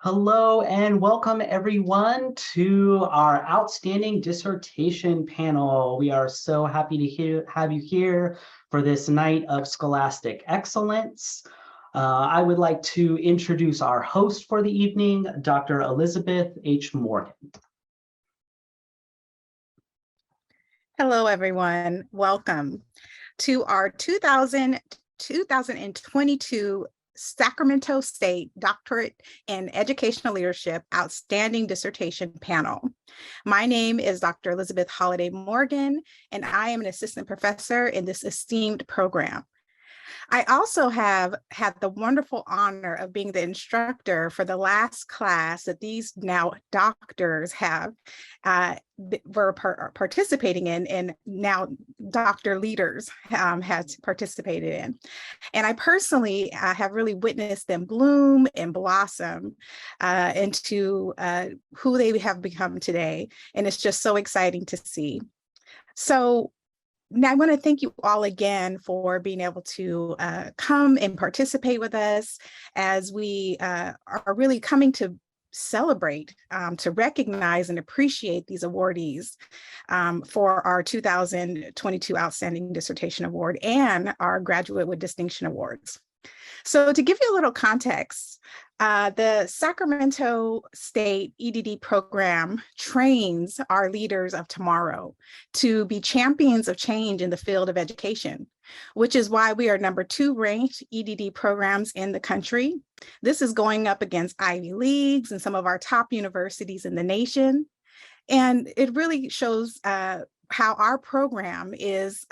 Hello and welcome everyone to our outstanding dissertation panel. We are so happy to have you here for this night of scholastic excellence. I would like to introduce our host for the evening, Dr. Elizabeth H. Morgan. Hello, everyone. Welcome to our 2022 Sacramento State Doctorate in Educational Leadership Outstanding Dissertation Panel. My name is Dr. Elizabeth Holliday Morgan, and I am an assistant professor in this esteemed program. I also have had the wonderful honor of being the instructor for the last class that these now doctors were participating in, and now doctor leaders has participated in. And I personally have really witnessed them bloom and blossom into who they have become today. And it's just so exciting to see. So now, I want to thank you all again for being able to come and participate with us as we are really coming to celebrate, to recognize and appreciate these awardees for our 2022 Outstanding Dissertation Award and our Graduate with Distinction Awards. So to give you a little context, the Sacramento State EDD program trains our leaders of tomorrow to be champions of change in the field of education, which is why we are #2 ranked EDD programs in the country. This is going up against Ivy Leagues and some of our top universities in the nation. And it really shows how our program is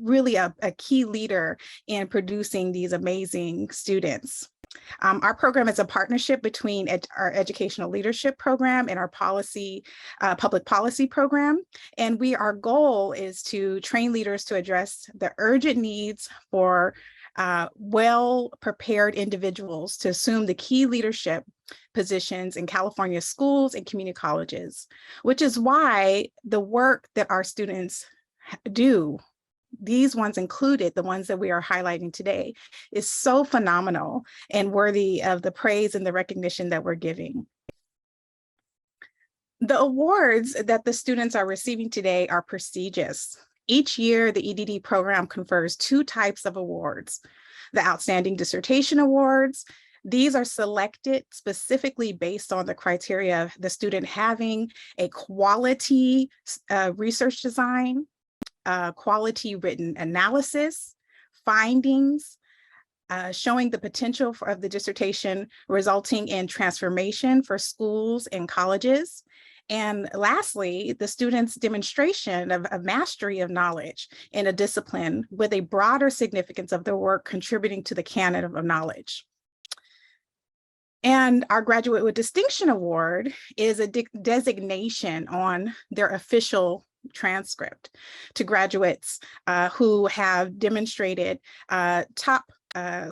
really a key leader in producing these amazing students. Our program is a partnership between our educational leadership program and our public policy program. And our goal is to train leaders to address the urgent needs for well-prepared individuals to assume the key leadership positions in California schools and community colleges, which is why the work that our students do, these ones included, the ones that we are highlighting today, is so phenomenal and worthy of the praise and the recognition that we're giving. The awards that the students are receiving today are prestigious. Each year, the EDD program confers 2 types of awards: the Outstanding Dissertation Awards. These are selected specifically based on the criteria of the student having a quality research design, quality written analysis, findings, showing the potential of the dissertation resulting in transformation for schools and colleges. And lastly, the student's demonstration of a mastery of knowledge in a discipline with a broader significance of their work contributing to the canon of knowledge. And our Graduate with Distinction Award is a designation on their official transcript to graduates who have demonstrated top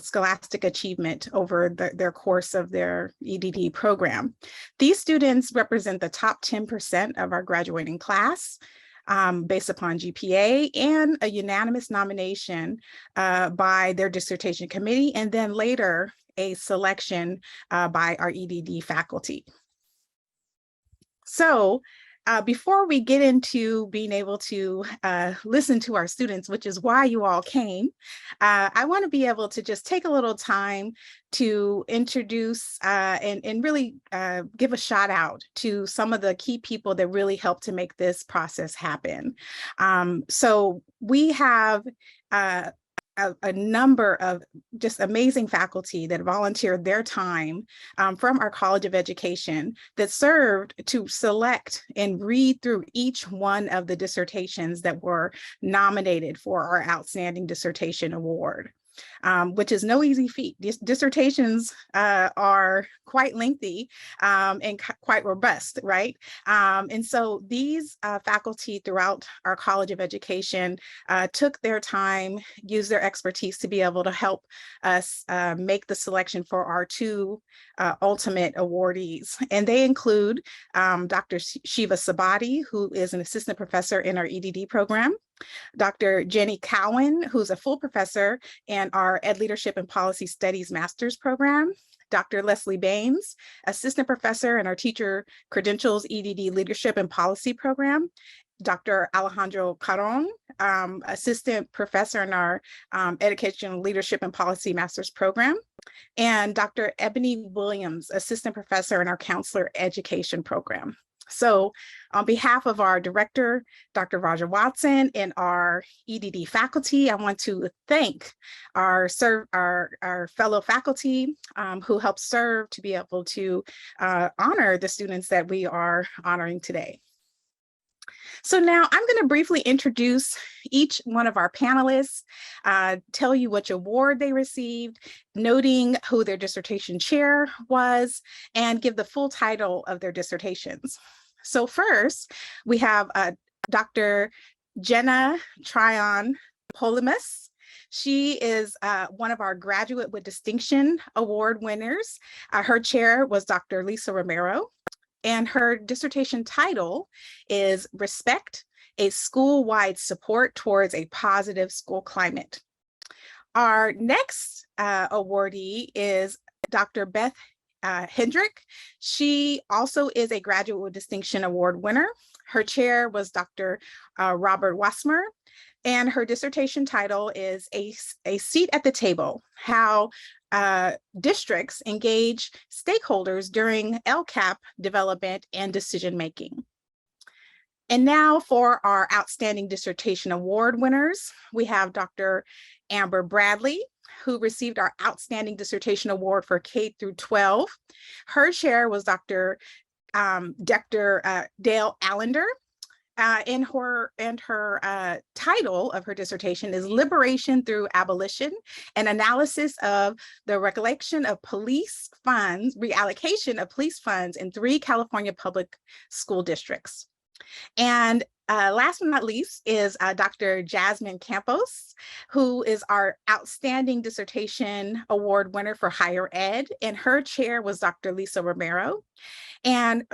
scholastic achievement over their course of their EDD program. These students represent the top 10% of our graduating class based upon GPA and a unanimous nomination by their dissertation committee, and then later a selection by our EDD faculty. So before we get into being able to listen to our students, which is why you all came, I want to be able to just take a little time to introduce and really give a shout out to some of the key people that really helped to make this process happen. So we have a number of just amazing faculty that volunteered their time from our College of Education that served to select and read through each one of the dissertations that were nominated for our Outstanding Dissertation Award. Which is no easy feat. These dissertations are quite lengthy and quite robust, right? And so these faculty throughout our College of Education took their time, used their expertise to be able to help us make the selection for our 2 ultimate awardees. And they include Dr. Shiva Sabati, who is an assistant professor in our EDD program, Dr. Jenny Cowan, who's a full professor in our Ed Leadership and Policy Studies Master's program, Dr. Leslie Baines, Assistant Professor in our Teacher Credentials EDD Leadership and Policy Program, Dr. Alejandro Caron, Assistant Professor in our Education Leadership and Policy Master's Program, and Dr. Ebony Williams, Assistant Professor in our Counselor Education Program. So on behalf of our director, Dr. Roger Watson, and our EDD faculty, I want to thank our fellow faculty who helped serve to be able to honor the students that we are honoring today. So now I'm going to briefly introduce each one of our panelists, tell you which award they received, noting who their dissertation chair was, and give the full title of their dissertations. So first, we have Dr. Jenna Tryon-Polimus. She is one of our Graduate with Distinction Award winners. Her chair was Dr. Lisa Romero. And her dissertation title is Respect, a School-Wide Support Towards a Positive School Climate. Our next awardee is Dr. Beth Hendrick. She also is a Graduate with Distinction Award winner. Her chair was Dr. Robert Wassmer, and her dissertation title is A Seat at the Table, How Districts Engage Stakeholders During Lcap Development and Decision-Making. And now for our Outstanding Dissertation Award winners, we have Dr. Amber Bradley, who received our Outstanding Dissertation Award for K through 12. Her chair was Dr. Dale Allender. And her title of her dissertation is Liberation Through Abolition, an analysis of the reallocation of police funds in 3 California public school districts. And last but not least is Dr. Jasmine Campos, who is our Outstanding Dissertation Award winner for Higher Ed, and her chair was Dr. Lisa Romero. And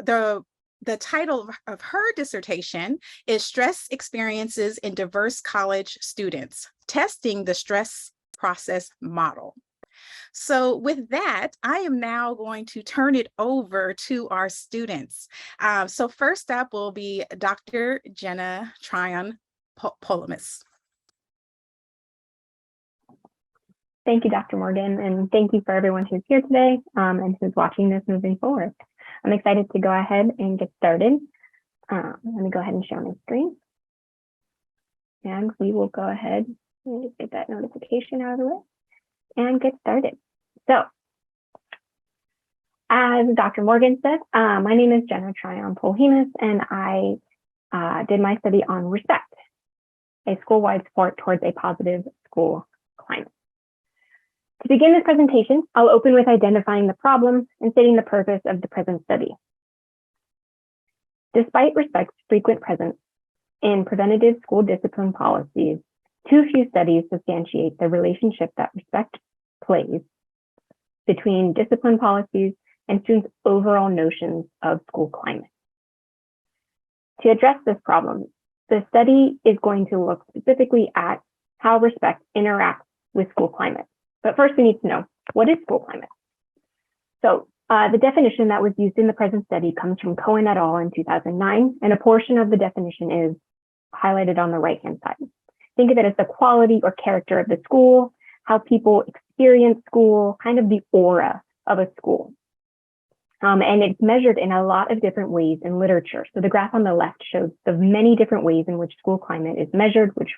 the title of her dissertation is Stress Experiences in Diverse College Students, Testing the Stress Process Model. So with that, I am now going to turn it over to our students. So first up will be Dr. Jenna Tryon-Polimus. Thank you, Dr. Morgan, and thank you for everyone who's here today and who's watching this moving forward. I'm excited to go ahead and get started. Let me go ahead and share my screen. And we will go ahead and just get that notification out of the way and get started. So, as Dr. Morgan said, my name is Jenna Tryon-Polimus, and I did my study on respect, a school-wide support towards a positive school climate. To begin this presentation, I'll open with identifying the problem and stating the purpose of the present study. Despite respect's frequent presence in preventative school discipline policies, too few studies substantiate the relationship that respect plays between discipline policies and students' overall notions of school climate. To address this problem, the study is going to look specifically at how respect interacts with school climate. But first, we need to know, what is school climate? So the definition that was used in the present study comes from Cohen et al. In 2009, and a portion of the definition is highlighted on the right-hand side. Think of it as the quality or character of the school, how people experience school, kind of the aura of a school. And it's measured in a lot of different ways in literature. So the graph on the left shows the many different ways in which school climate is measured, which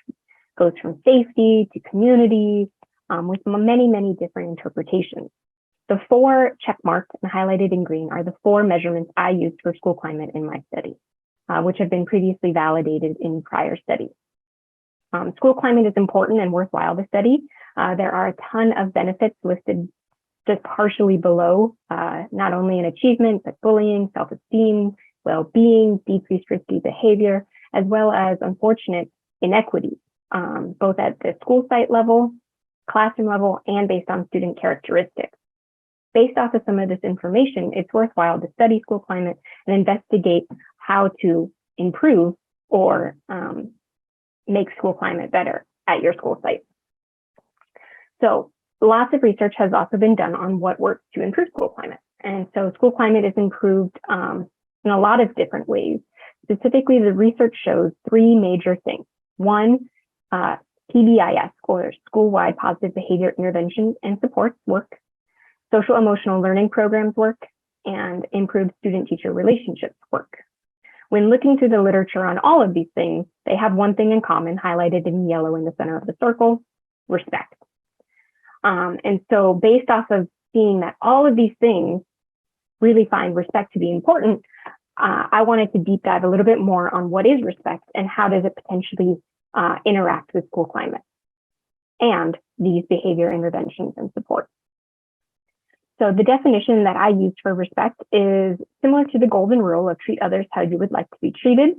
goes from safety to community, with many, many different interpretations. The 4 check marks and highlighted in green are the 4 measurements I used for school climate in my study, which have been previously validated in prior studies. School climate is important and worthwhile to study. There are a ton of benefits listed just partially below, not only in achievement, but bullying, self-esteem, well-being, decreased risky behavior, as well as unfortunate inequities, both at the school site level, classroom level, and based on student characteristics. Based off of some of this information, it's worthwhile to study school climate and investigate how to improve or make school climate better at your school site. So lots of research has also been done on what works to improve school climate. And so school climate is improved in a lot of different ways. Specifically, the research shows three major things. One, PBIS, or school-wide positive behavior interventions and supports work, social emotional learning programs work, and improved student-teacher relationships work. When looking through the literature on all of these things, they have one thing in common, highlighted in yellow in the center of the circle: respect. And so based off of seeing that all of these things really find respect to be important, I wanted to deep dive a little bit more on what is respect and how does it potentially interact with school climate and these behavior interventions and support. So the definition that I used for respect is similar to the golden rule of treat others how you would like to be treated.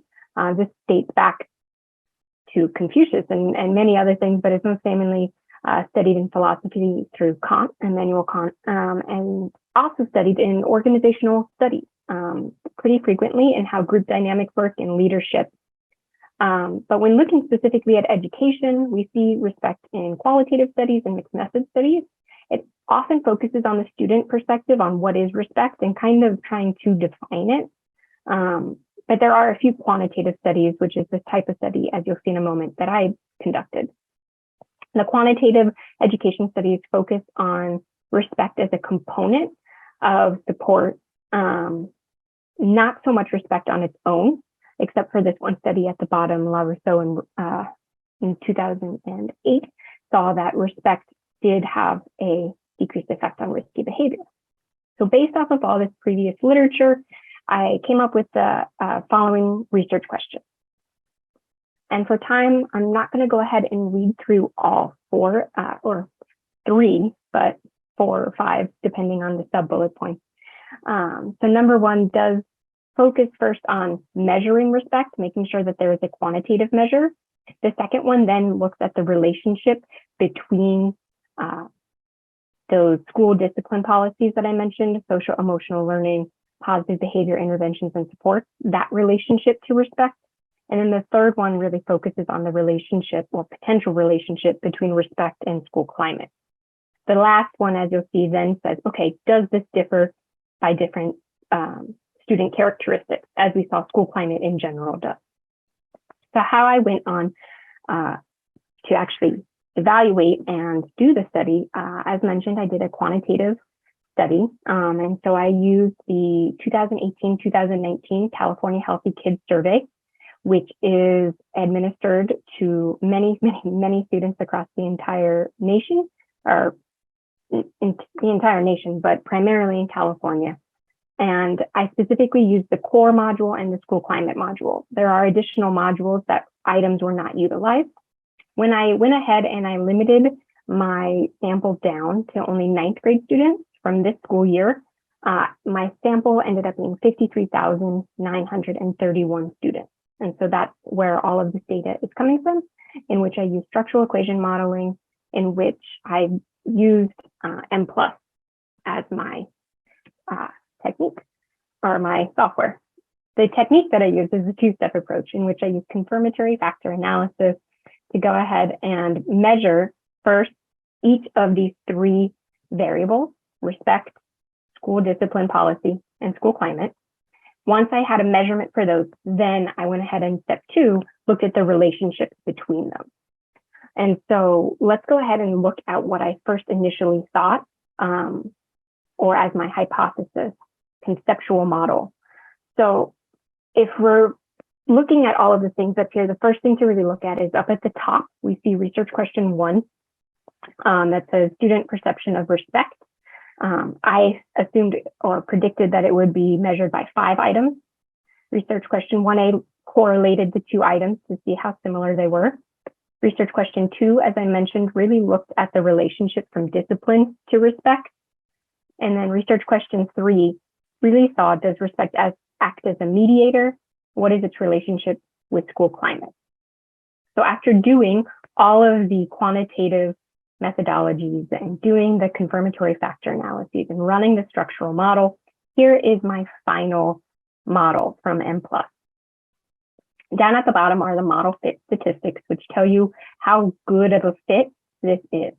This dates back to Confucius and many other things, but it's most commonly studied in philosophy through Kant, Immanuel Kant, and also studied in organizational studies pretty frequently in how group dynamics work and leadership. But when looking specifically at education, we see respect in qualitative studies and mixed method studies. It often focuses on the student perspective on what is respect and kind of trying to define it. But there are a few quantitative studies, which is the type of study, as you'll see in a moment, that I conducted. The quantitative education studies focus on respect as a component of support, not so much respect on its own, except for this one study at the bottom. La Rousseau in 2008 saw that respect did have a decreased effect on risky behavior. So based off of all this previous literature, I came up with the following research question. And for time, I'm not going to go ahead and read through all four, or three, but 4 or 5, depending on the sub-bullet points. So number one does focus first on measuring respect, making sure that there is a quantitative measure. The second one then looks at the relationship between those school discipline policies that I mentioned, social emotional learning, positive behavior interventions and supports, that relationship to respect. And then the third one really focuses on the relationship or potential relationship between respect and school climate. The last one, as you'll see, then says, okay, does this differ by different student characteristics, as we saw school climate in general does? So how I went on to actually evaluate and do the study, as mentioned, I did a quantitative study. And so I used the 2018-2019 California Healthy Kids Survey, which is administered to many students across the entire nation, or in the entire nation, but primarily in California. And I specifically used the core module and the school climate module. There are additional modules that items were not utilized. When I went ahead and I limited my sample down to only 9th grade students from this school year, my sample ended up being 53,931 students. And so that's where all of this data is coming from, in which I use structural equation modeling, in which I used M+ as my technique or my software. The technique that I use is a 2-step approach, in which I use confirmatory factor analysis to go ahead and measure first each of these 3 variables: respect, school discipline policy, and school climate. Once I had a measurement for those, then I went ahead and step 2, looked at the relationships between them. And so let's go ahead and look at what I first initially thought, or as my hypothesis, conceptual model. So if we're looking at all of the things up here, the first thing to really look at is up at the top, we see research question 1 that says student perception of respect. I assumed or predicted that it would be measured by 5 items. Research question 1A correlated the 2 items to see how similar they were. Research question 2, as I mentioned, really looked at the relationship from discipline to respect. And then research question 3 really saw, does respect act as a mediator? What is its relationship with school climate? So after doing all of the quantitative methodologies and doing the confirmatory factor analyses and running the structural model, here is my final model from M+. Down at the bottom are the model fit statistics, which tell you how good of a fit this is.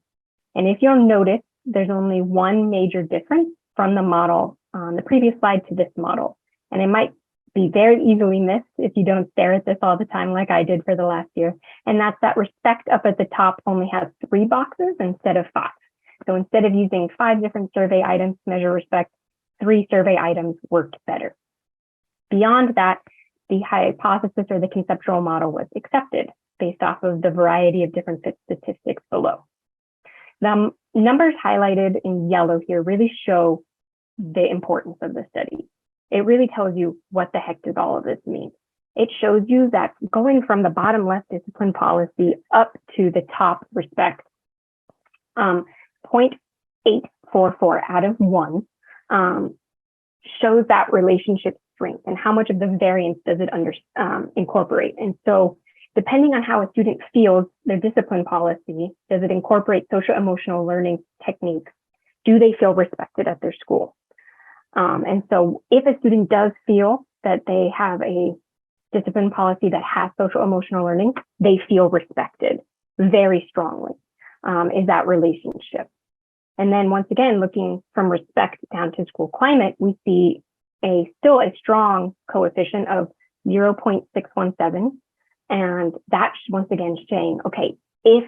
And if you'll notice, there's only one major difference from the model on the previous slide to this model. And it might be very easily missed if you don't stare at this all the time like I did for the last year. And that's that respect up at the top only has 3 boxes instead of 5. So instead of using 5 different survey items to measure respect, 3 survey items worked better. Beyond that, the hypothesis or the conceptual model was accepted based off of the variety of different fit statistics below. The numbers highlighted in yellow here really show the importance of the study. It really tells you what the heck does all of this mean. It shows you that going from the bottom left discipline policy up to the top respect, 0.844 out of 1 shows that relationship strength and how much of the variance does it incorporate. And so depending on how a student feels their discipline policy, does it incorporate social emotional learning techniques? Do they feel respected at their school? And so if a student does feel that they have a discipline policy that has social emotional learning, they feel respected very strongly, is that relationship. And then once again, looking from respect down to school climate, we see still a strong coefficient of 0.617. And that's once again saying, okay, if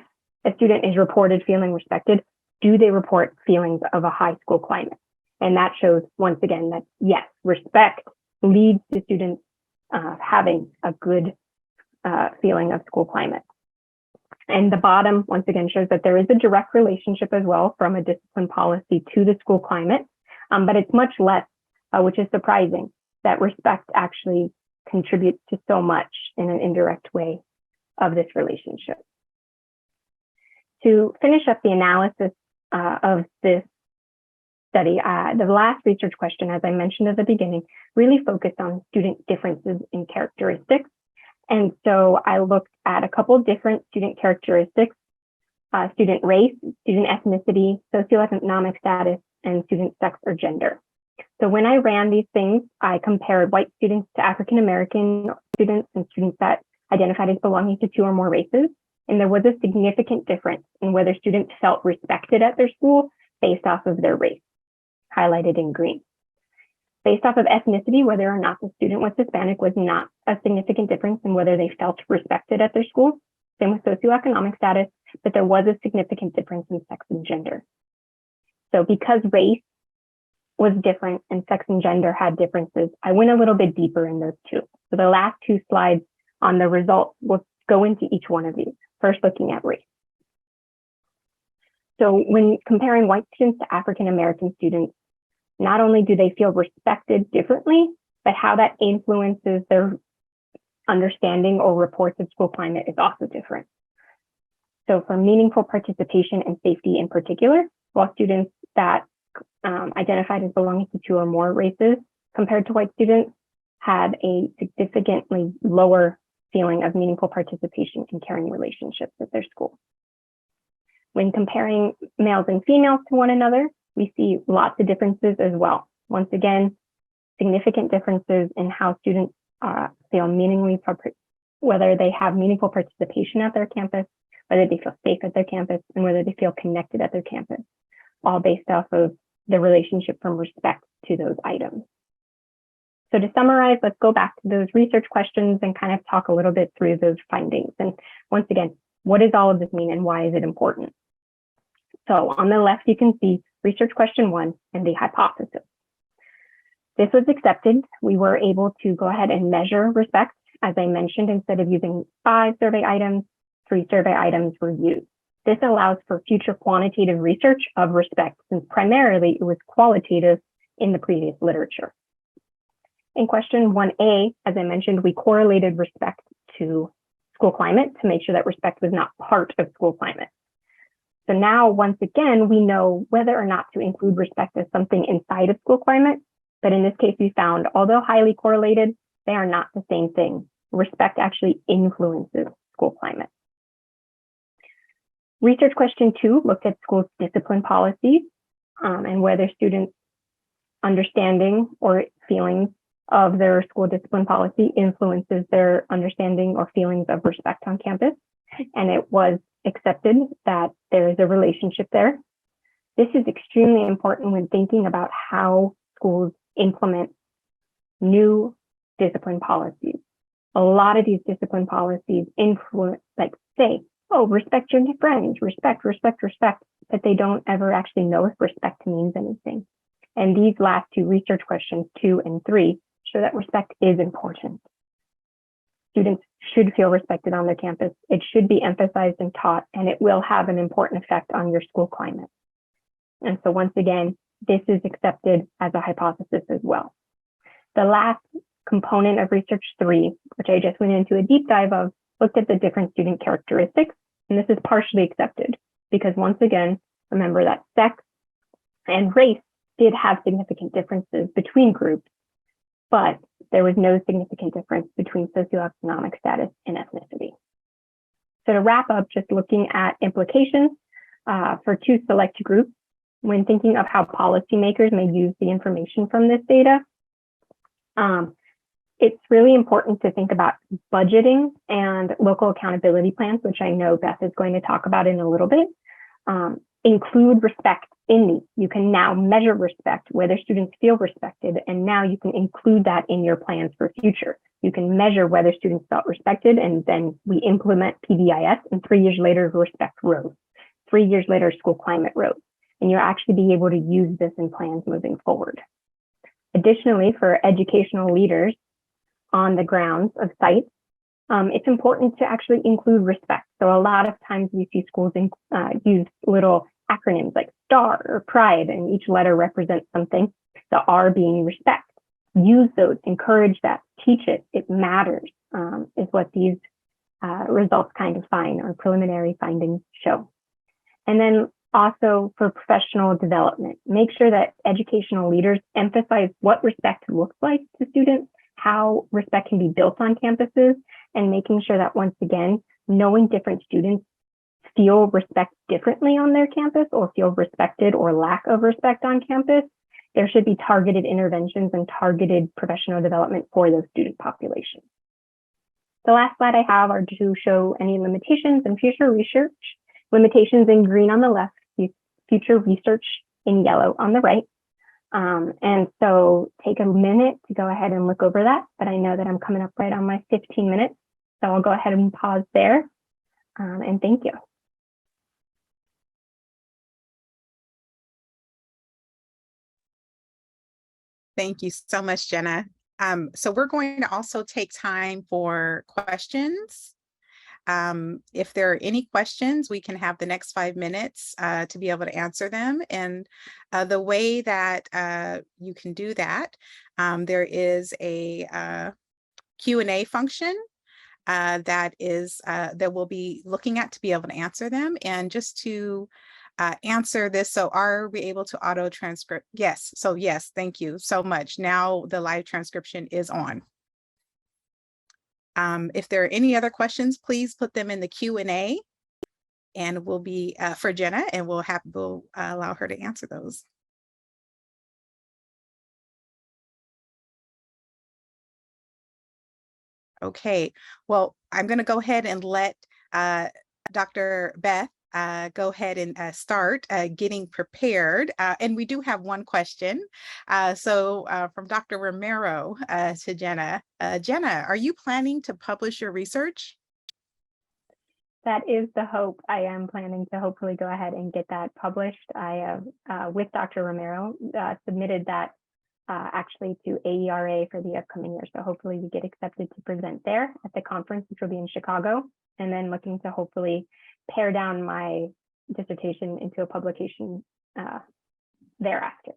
a student is reported feeling respected, do they report feelings of a high school climate? And that shows once again that yes, respect leads to students having a good feeling of school climate. And the bottom once again shows that there is a direct relationship as well from a discipline policy to the school climate, but it's much less, which is surprising, that respect actually contributes to so much in an indirect way of this relationship. To finish up the analysis of this study, the last research question, as I mentioned at the beginning, really focused on student differences in characteristics. And so I looked at a couple different student characteristics, student race, student ethnicity, socioeconomic status, and student sex or gender. So when I ran these things, I compared white students to African-American students and students that identified as belonging to 2 or more races. And there was a significant difference in whether students felt respected at their school based off of their race, highlighted in green. Based off of ethnicity, whether or not the student was Hispanic was not a significant difference in whether they felt respected at their school. Same with socioeconomic status, but there was a significant difference in sex and gender. So because race was different and sex and gender had differences, I went a little bit deeper in those two. So the last 2 slides on the results will go into each one of these. First, looking at race. So when comparing white students to African-American students, not only do they feel respected differently, but how that influences their understanding or reports of school climate is also different. So for meaningful participation and safety in particular, while students that identified as belonging to 2 or more races compared to white students had a significantly lower feeling of meaningful participation in caring relationships at their school. When comparing males and females to one another, we see lots of differences as well. Once again, significant differences in how students feel whether they have meaningful participation at their campus, whether they feel safe at their campus, and whether they feel connected at their campus, all based off of the relationship from respect to those items. So to summarize, let's go back to those research questions and kind of talk a little bit through those findings. And once again, what does all of this mean and why is it important? So on the left, you can see research question 1 and the hypothesis. This was accepted. We were able to go ahead and measure respect. As I mentioned, instead of using 5 survey items, 3 survey items were used. This allows for future quantitative research of respect, since primarily it was qualitative in the previous literature. In question 1A, as I mentioned, we correlated respect to school climate to make sure that respect was not part of school climate. So now, once again, we know whether or not to include respect as something inside of school climate. But in this case, we found, although highly correlated, they are not the same thing. Respect actually influences school climate. Research question 2 looked at schools' discipline policies and whether students' understanding or feelings of their school discipline policy influences their understanding or feelings of respect on campus. And it was accepted that there is a relationship there This is extremely important when thinking about how schools implement new discipline policies. A lot of these discipline policies influence, like say, oh, respect your friends, respect, but they don't ever actually know if respect means anything. And these last two research questions, 2 and 3, show that respect is important. Students should feel respected on their campus. It should be emphasized and taught, and it will have an important effect on your school climate. And so once again, this is accepted as a hypothesis as well. The last component of research 3, which I just went into a deep dive of, looked at the different student characteristics, and this is partially accepted because once again, remember that sex and race did have significant differences between groups, but there was no significant difference between socioeconomic status and ethnicity. So to wrap up, just looking at implications for 2 select groups, when thinking of how policymakers may use the information from this data, it's really important to think about budgeting and local accountability plans, which I know Beth is going to talk about in a little bit. Include respect in these. You can now measure respect, whether students feel respected, and now you can include that in your plans for future. You can measure whether students felt respected, and then we implement PBIS, and 3 years later, respect rose. 3 years later, school climate rose. And you'll actually be able to use this in plans moving forward. Additionally, for educational leaders on the grounds of sites, it's important to actually include respect. So a lot of times we see schools use little acronyms like STAR or PRIDE, and each letter represents something, the R being respect. Use those, encourage that, teach it, it matters, is what these results kind of find, or preliminary findings show. And then also for professional development, make sure that educational leaders emphasize what respect looks like to students, how respect can be built on campuses, and making sure that once again, knowing different students feel respect differently on their campus or feel respected or lack of respect on campus, there should be targeted interventions and targeted professional development for those student populations. The last slide I have are to show any limitations and future research. Limitations in green on the left, future research in yellow on the right. And so take a minute to go ahead and look over that, but I know that I'm coming up right on my 15 minutes. So I'll go ahead and pause there, and thank you. Thank you so much, Jenna. So we're going to also take time for questions. If there are any questions, we can have the next 5 minutes to be able to answer them. And the way that you can do that, there is a Q&A function that we'll be looking at to be able to answer them. And just to answer this, so are we able to auto transcript? Yes, so yes, thank you so much. Now the live transcription is on. If there are any other questions, please put them in the Q&A, and we'll be for Jenna, and we'll allow her to answer those. Okay, well, I'm going to go ahead and let Dr. Beth go ahead and start getting prepared. And we do have one question. From Dr. Romero to Jenna. Jenna, are you planning to publish your research? That is the hope. I am planning to hopefully go ahead and get that published. I have, with Dr. Romero, submitted that actually to AERA for the upcoming year. So hopefully we get accepted to present there at the conference, which will be in Chicago, and then looking to hopefully pare down my dissertation into a publication thereafter.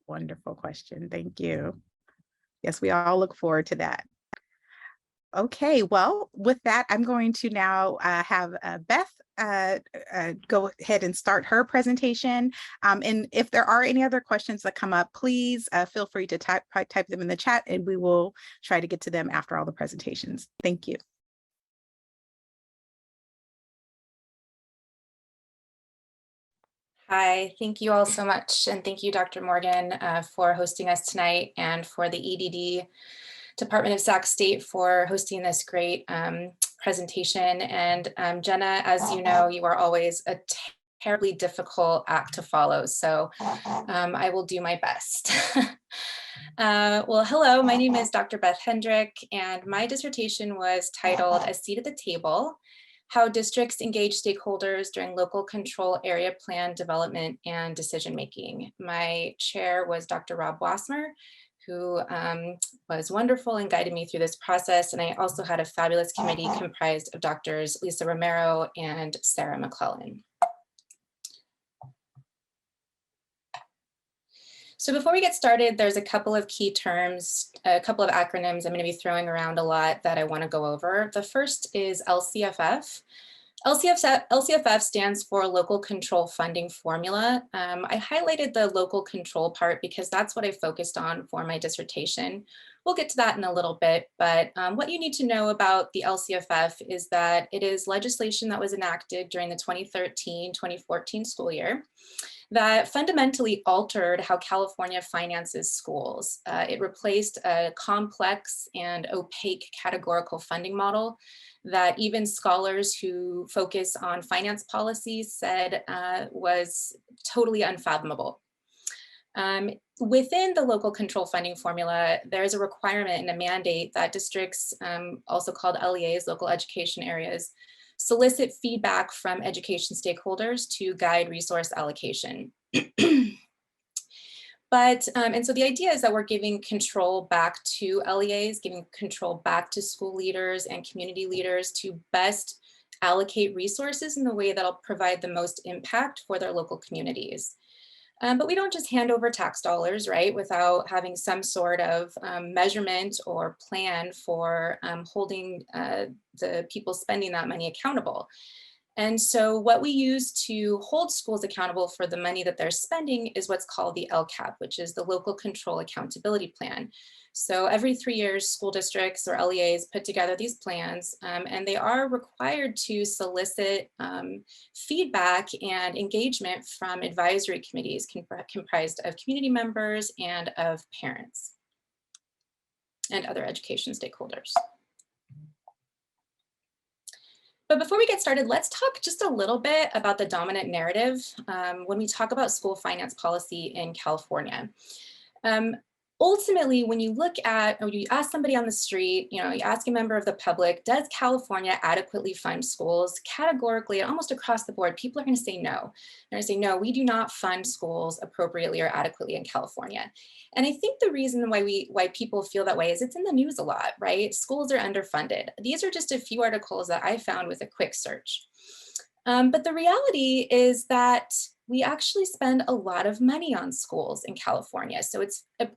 Wonderful question. Thank you. Yes, we all look forward to that. Okay, well, with that, I'm going to now have Beth go ahead and start her presentation. And if there are any other questions that come up, please feel free to type them in the chat, and we will try to get to them after all the presentations. Thank you. Hi, thank you all so much. And thank you, Dr. Morgan, for hosting us tonight, and for the EDD Department of Sac State for hosting this great presentation. And Jenna, as you know, you are always a terribly difficult act to follow, so I will do my best. Well, hello, my name is Dr. Beth Hendrick, and my dissertation was titled A Seat at the Table: How Districts Engage Stakeholders During Local Control Area Plan Development and Decision Making. My chair was Dr. Rob Wassmer, who was wonderful and guided me through this process. And I also had a fabulous committee comprised of Drs. Lisa Romero and Sarah McClellan. So before we get started, there's a couple of key terms, a couple of acronyms I'm going to be throwing around a lot that I want to go over. The first is LCFF. LCFF stands for Local Control Funding Formula. I highlighted the local control part because that's what I focused on for my dissertation. We'll get to that in a little bit, but what you need to know about the LCFF is that it is legislation that was enacted during the 2013-2014 school year that fundamentally altered how California finances schools. It replaced a complex and opaque categorical funding model that even scholars who focus on finance policies said was totally unfathomable. Within the local control funding formula, there's a requirement and a mandate that districts, also called LEAs, local education areas, solicit feedback from education stakeholders to guide resource allocation. And so the idea is that we're giving control back to LEAs, giving control back to school leaders and community leaders to best allocate resources in the way that'll provide the most impact for their local communities. But we don't just hand over tax dollars, right, without having some sort of measurement or plan for holding the people spending that money accountable. And so what we use to hold schools accountable for the money that they're spending is what's called the Lcap, which is the Local Control Accountability Plan. So every 3 years, school districts or LEAs put together these plans, and they are required to solicit feedback and engagement from advisory committees comprised of community members and of parents and other education stakeholders. But before we get started, let's talk just a little bit about the dominant narrative when we talk about school finance policy in California. Ultimately, when you look at, or you ask somebody on the street, you ask a member of the public, does California adequately fund schools? Categorically, almost across the board, people are going to say no. They're going to say, no, we do not fund schools appropriately or adequately in California. And I think the reason why people feel that way is it's in the news a lot, right? Schools are underfunded. These are just a few articles that I found with a quick search. But the reality is that we actually spend a lot of money on schools in California. So it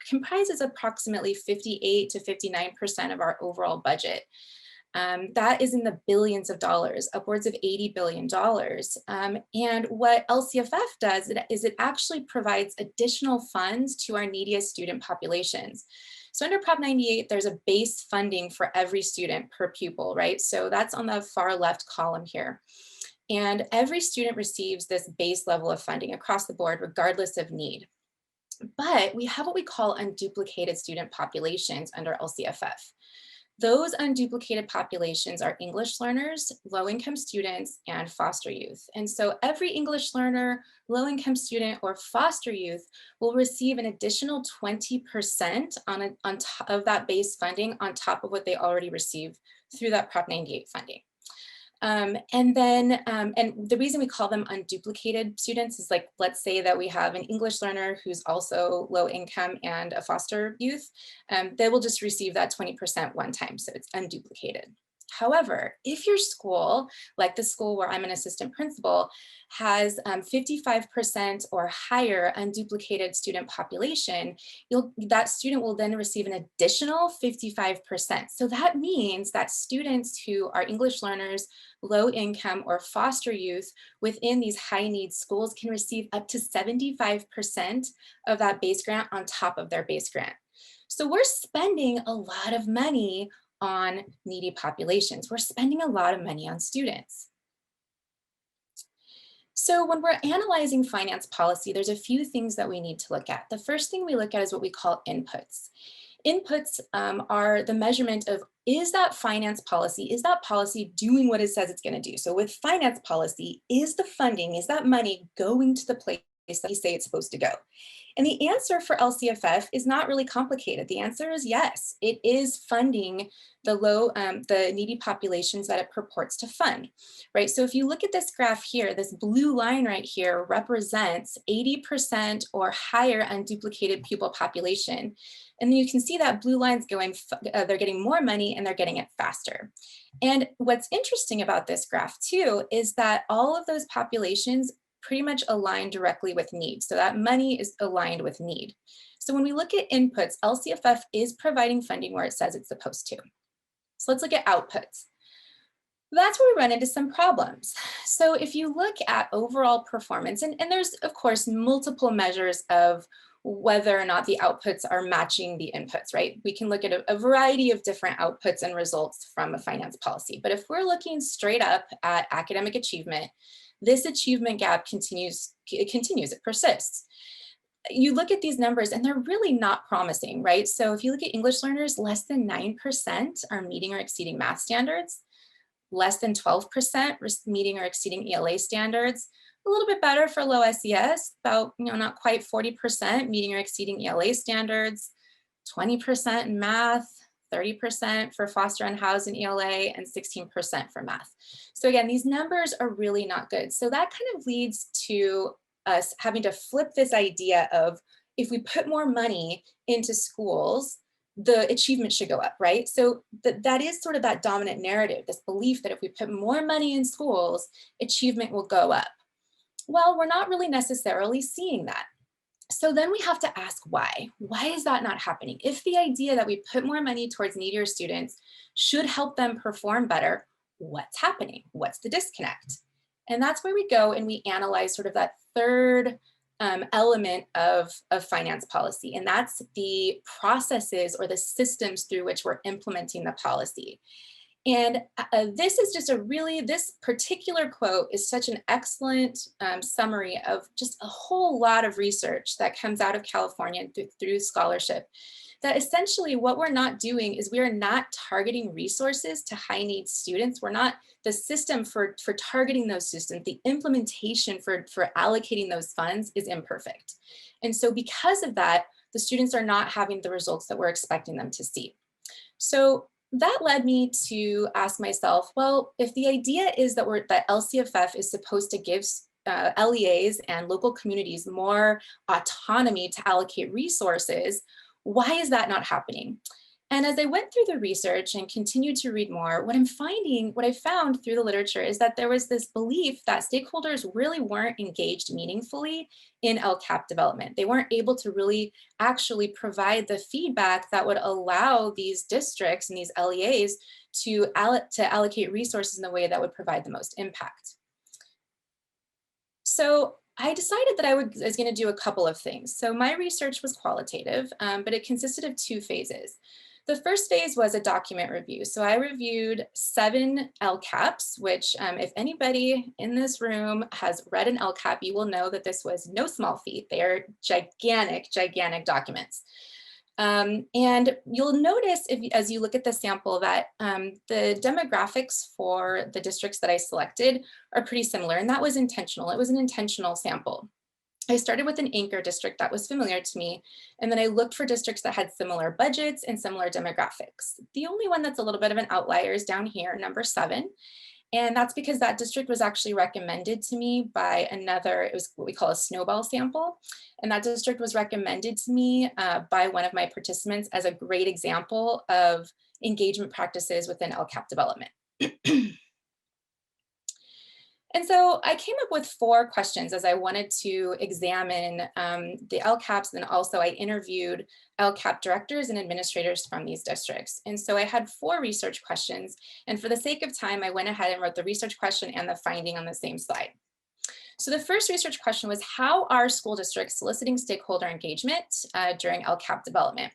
comprises approximately 58 to 59% of our overall budget. That is in the billions of dollars, upwards of $80 billion. And what LCFF does is it actually provides additional funds to our neediest student populations. So under Prop 98, there's a base funding for every student per pupil, right? So that's on the far left column here. And every student receives this base level of funding across the board, regardless of need. But we have what we call unduplicated student populations under LCFF. Those unduplicated populations are English learners, low-income students, and foster youth. And so every English learner, low-income student, or foster youth will receive an additional 20% on top of that base funding on top of what they already receive through that Prop 98 funding. And the reason we call them unduplicated students is, like, let's say that we have an English learner who's also low income and a foster youth, they will just receive that 20% one time, so it's unduplicated. However, if your school, like the school where I'm an assistant principal, has 55% or higher unduplicated student population, that student will then receive an additional 55%. So that means that students who are English learners, low income, or foster youth within these high needs schools can receive up to 75% of that base grant on top of their base grant. So we're spending a lot of money on needy populations. We're spending a lot of money on students. So when we're analyzing finance policy, there's a few things that we need to look at. The first thing we look at is what we call inputs. Inputs are the measurement of, is that finance policy, is that policy doing what it says it's going to do? So with finance policy, is the funding, is that money going to the place that you say it's supposed to go? And the answer for LCFF is not really complicated. The answer is yes, it is funding the needy populations that it purports to fund, right? So if you look at this graph here, this blue line right here represents 80% or higher unduplicated pupil population. And then you can see that blue line's going, they're getting more money and they're getting it faster. And what's interesting about this graph too, is that all of those populations pretty much align directly with need. So that money is aligned with need. So when we look at inputs, LCFF is providing funding where it says it's supposed to. So let's look at outputs. That's where we run into some problems. So if you look at overall performance, and there's of course multiple measures of whether or not the outputs are matching the inputs, right? We can look at a variety of different outputs and results from a finance policy. But if we're looking straight up at academic achievement, this achievement gap continues, it persists. You look at these numbers and they're really not promising, right? So if you look at English learners, less than 9% are meeting or exceeding math standards, less than 12% meeting or exceeding ELA standards, a little bit better for low SES, about not quite 40% meeting or exceeding ELA standards, 20% in math, 30% for foster unhoused and ELA, and 16% for math. So again, these numbers are really not good. So that kind of leads to us having to flip this idea of, if we put more money into schools, the achievement should go up, right? So that is sort of that dominant narrative, this belief that if we put more money in schools, achievement will go up. Well, we're not really necessarily seeing that. So then we have to ask why. Why is that not happening? If the idea that we put more money towards needier students should help them perform better, what's happening? What's the disconnect? And that's where we go and we analyze sort of that third element of finance policy, and that's the processes or the systems through which we're implementing the policy. And this is just this particular quote is such an excellent summary of just a whole lot of research that comes out of California through scholarship, that essentially what we're not doing is we are not targeting resources to high needs students. We're not, the system for targeting those systems, the implementation for allocating those funds is imperfect. And so because of that, the students are not having the results that we're expecting them to see. So that led me to ask myself, well, if the idea is that LCFF is supposed to give LEAs and local communities more autonomy to allocate resources, why is that not happening? And as I went through the research and continued to read more, what I found through the literature is that there was this belief that stakeholders really weren't engaged meaningfully in Lcap development. They weren't able to really actually provide the feedback that would allow these districts and these LEAs to allocate resources in the way that would provide the most impact. So I decided that I was going to do a couple of things. So my research was qualitative, but it consisted of 2 phases. The first phase was a document review. So I reviewed 7 Lcaps, which if anybody in this room has read an Lcap, you will know that this was no small feat. They are gigantic, gigantic documents. And you'll notice as you look at the sample that the demographics for the districts that I selected are pretty similar, and that was intentional. It was an intentional sample. I started with an anchor district that was familiar to me, and then I looked for districts that had similar budgets and similar demographics. The only one that's a little bit of an outlier is down here, number 7. And that's because that district was actually recommended to me by another, it was what we call a snowball sample. And that district was recommended to me by one of my participants as a great example of engagement practices within Lcap development. And so I came up with 4 questions as I wanted to examine the Lcaps, and then also I interviewed Lcap directors and administrators from these districts. And so I had 4 research questions, and for the sake of time, I went ahead and wrote the research question and the finding on the same slide. So the first research question was, how are school districts soliciting stakeholder engagement during Lcap development?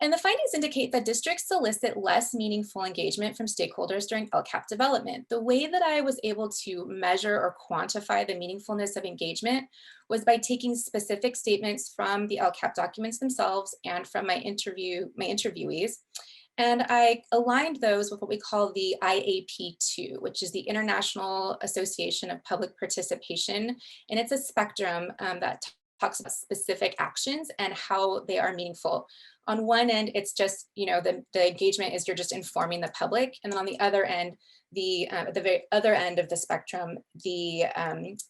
And the findings indicate that districts solicit less meaningful engagement from stakeholders during LCAP development. The way that I was able to measure or quantify the meaningfulness of engagement was by taking specific statements from the LCAP documents themselves and from my interviewees. And I aligned those with what we call the IAP2, which is the International Association of Public Participation. And it's a spectrum that talks about specific actions and how they are meaningful. On one end, it's just, the engagement is you're just informing the public. And then on the other end, at the very other end of the spectrum, the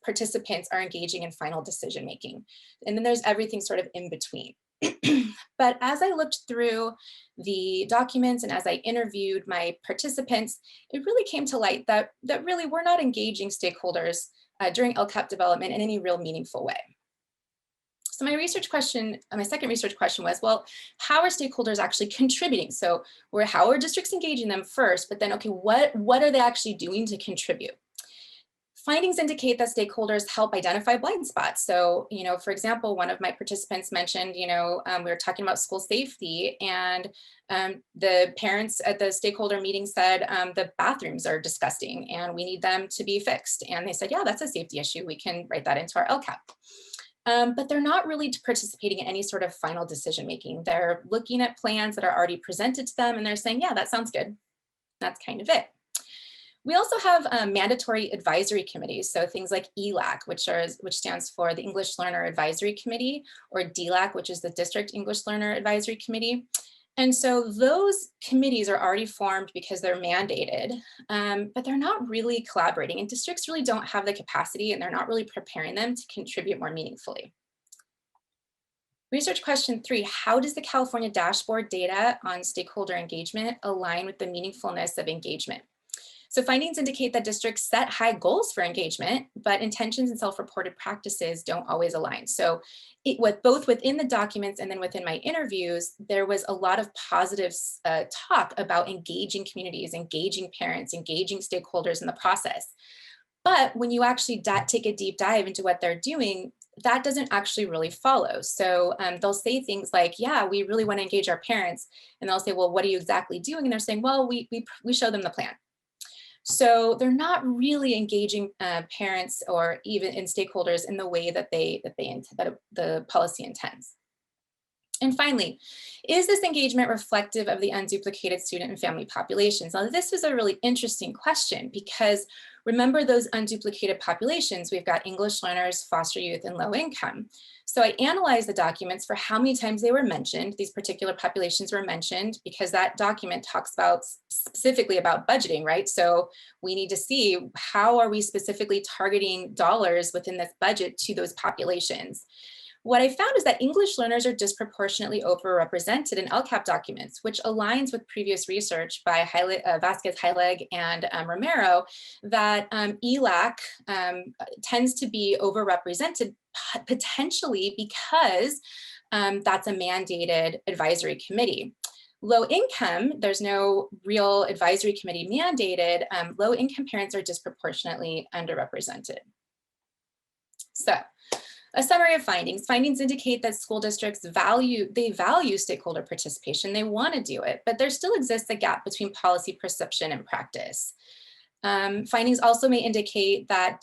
participants are engaging in final decision making. And then there's everything sort of in between. But as I looked through the documents and as I interviewed my participants, it really came to light that really we're not engaging stakeholders during LCAP development in any real meaningful way. So my second research question was, well, how are stakeholders actually contributing? So how are districts engaging them first, but then, okay, what are they actually doing to contribute? Findings indicate that stakeholders help identify blind spots. So, for example, one of my participants mentioned, we were talking about school safety, and the parents at the stakeholder meeting said the bathrooms are disgusting and we need them to be fixed. And they said, yeah, that's a safety issue. We can write that into our LCAP. But they're not really participating in any sort of final decision making. They're looking at plans that are already presented to them and they're saying, yeah, that sounds good. That's kind of it. We also have mandatory advisory committees, so things like ELAC, which stands for the English Learner Advisory Committee, or DLAC, which is the District English Learner Advisory Committee. And so those committees are already formed because they're mandated, but they're not really collaborating, and districts really don't have the capacity and they're not really preparing them to contribute more meaningfully. Research question 3, how does the California dashboard data on stakeholder engagement align with the meaningfulness of engagement? So findings indicate that districts set high goals for engagement, but intentions and self-reported practices don't always align. So both within the documents and then within my interviews, there was a lot of positive talk about engaging communities, engaging parents, engaging stakeholders in the process. But when you actually take a deep dive into what they're doing, that doesn't actually really follow. So they'll say things like, yeah, we really want to engage our parents. And they'll say, well, what are you exactly doing? And they're saying, well, we show them the plan. So they're not really engaging parents or even in stakeholders in the way that the policy intends. And finally, is this engagement reflective of the unduplicated student and family populations? Now, this is a really interesting question because remember those unduplicated populations, we've got English learners, foster youth, and low income. So I analyzed the documents for how many times they were mentioned. These particular populations were mentioned because that document talks specifically about budgeting, right? So we need to see how are we specifically targeting dollars within this budget to those populations. What I found is that English learners are disproportionately overrepresented in LCAP documents, which aligns with previous research by Vasquez-Heilig and Romero, that ELAC tends to be overrepresented potentially because that's a mandated advisory committee. Low income, there's no real advisory committee mandated. Low income parents are disproportionately underrepresented. So, a summary of findings. Findings indicate that school districts value stakeholder participation. They want to do it, but there still exists a gap between policy perception and practice. Findings also may indicate that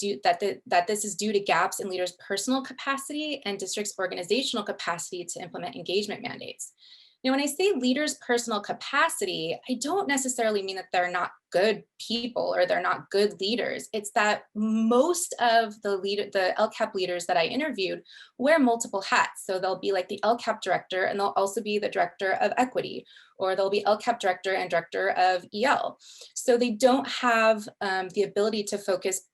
this is due to gaps in leaders' personal capacity and districts' organizational capacity to implement engagement mandates. Now, when I say leaders' personal capacity, I don't necessarily mean that they're not good people or they're not good leaders. It's that most of the LCAP leaders that I interviewed wear multiple hats. So they'll be like the LCAP director, and they'll also be the director of equity, or they'll be LCAP director and director of EL. So they don't have the ability to focus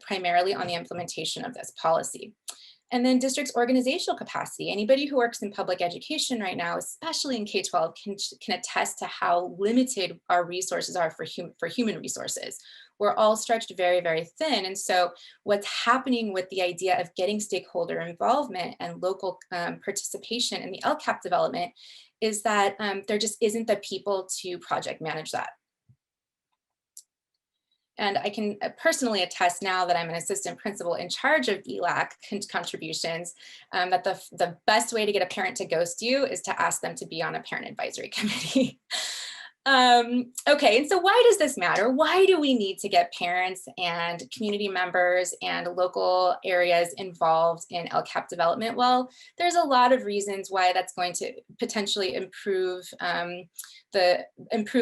primarily on the implementation of this policy. And then district's organizational capacity. Anybody who works in public education right now, especially in K-12, can attest to how limited our resources are for human resources. We're all stretched very, very thin. And so what's happening with the idea of getting stakeholder involvement and local participation in the LCAP development is that there just isn't the people to project manage that. And I can personally attest now that I'm an assistant principal in charge of ELAC contributions, that the best way to get a parent to ghost you is to ask them to be on a parent advisory committee. Okay, and so why does this matter? Why do we need to get parents and community members and local areas involved in LCAP development? Well, there's a lot of reasons why that's going to potentially improve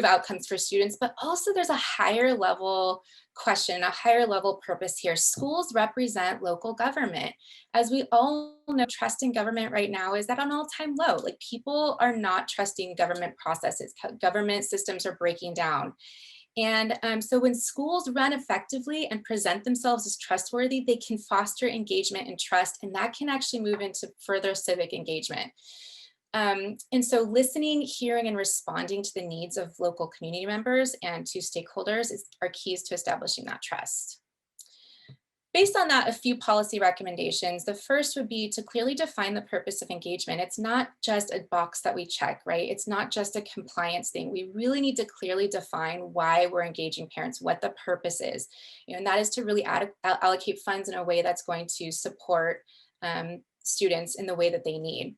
outcomes for students, but also there's a higher level question, a higher level purpose here. Schools represent local government. As we all know, trust in government right now is at an all-time low. Like, people are not trusting government processes. Government systems are breaking down. And so when schools run effectively and present themselves as trustworthy, they can foster engagement and trust, and that can actually move into further civic engagement. And so listening, hearing, and responding to the needs of local community members and to stakeholders are keys to establishing that trust. Based on that, a few policy recommendations. The first would be to clearly define the purpose of engagement. It's not just a box that we check, right? It's not just a compliance thing. We really need to clearly define why we're engaging parents, what the purpose is. And that is to really allocate funds in a way that's going to support students in the way that they need.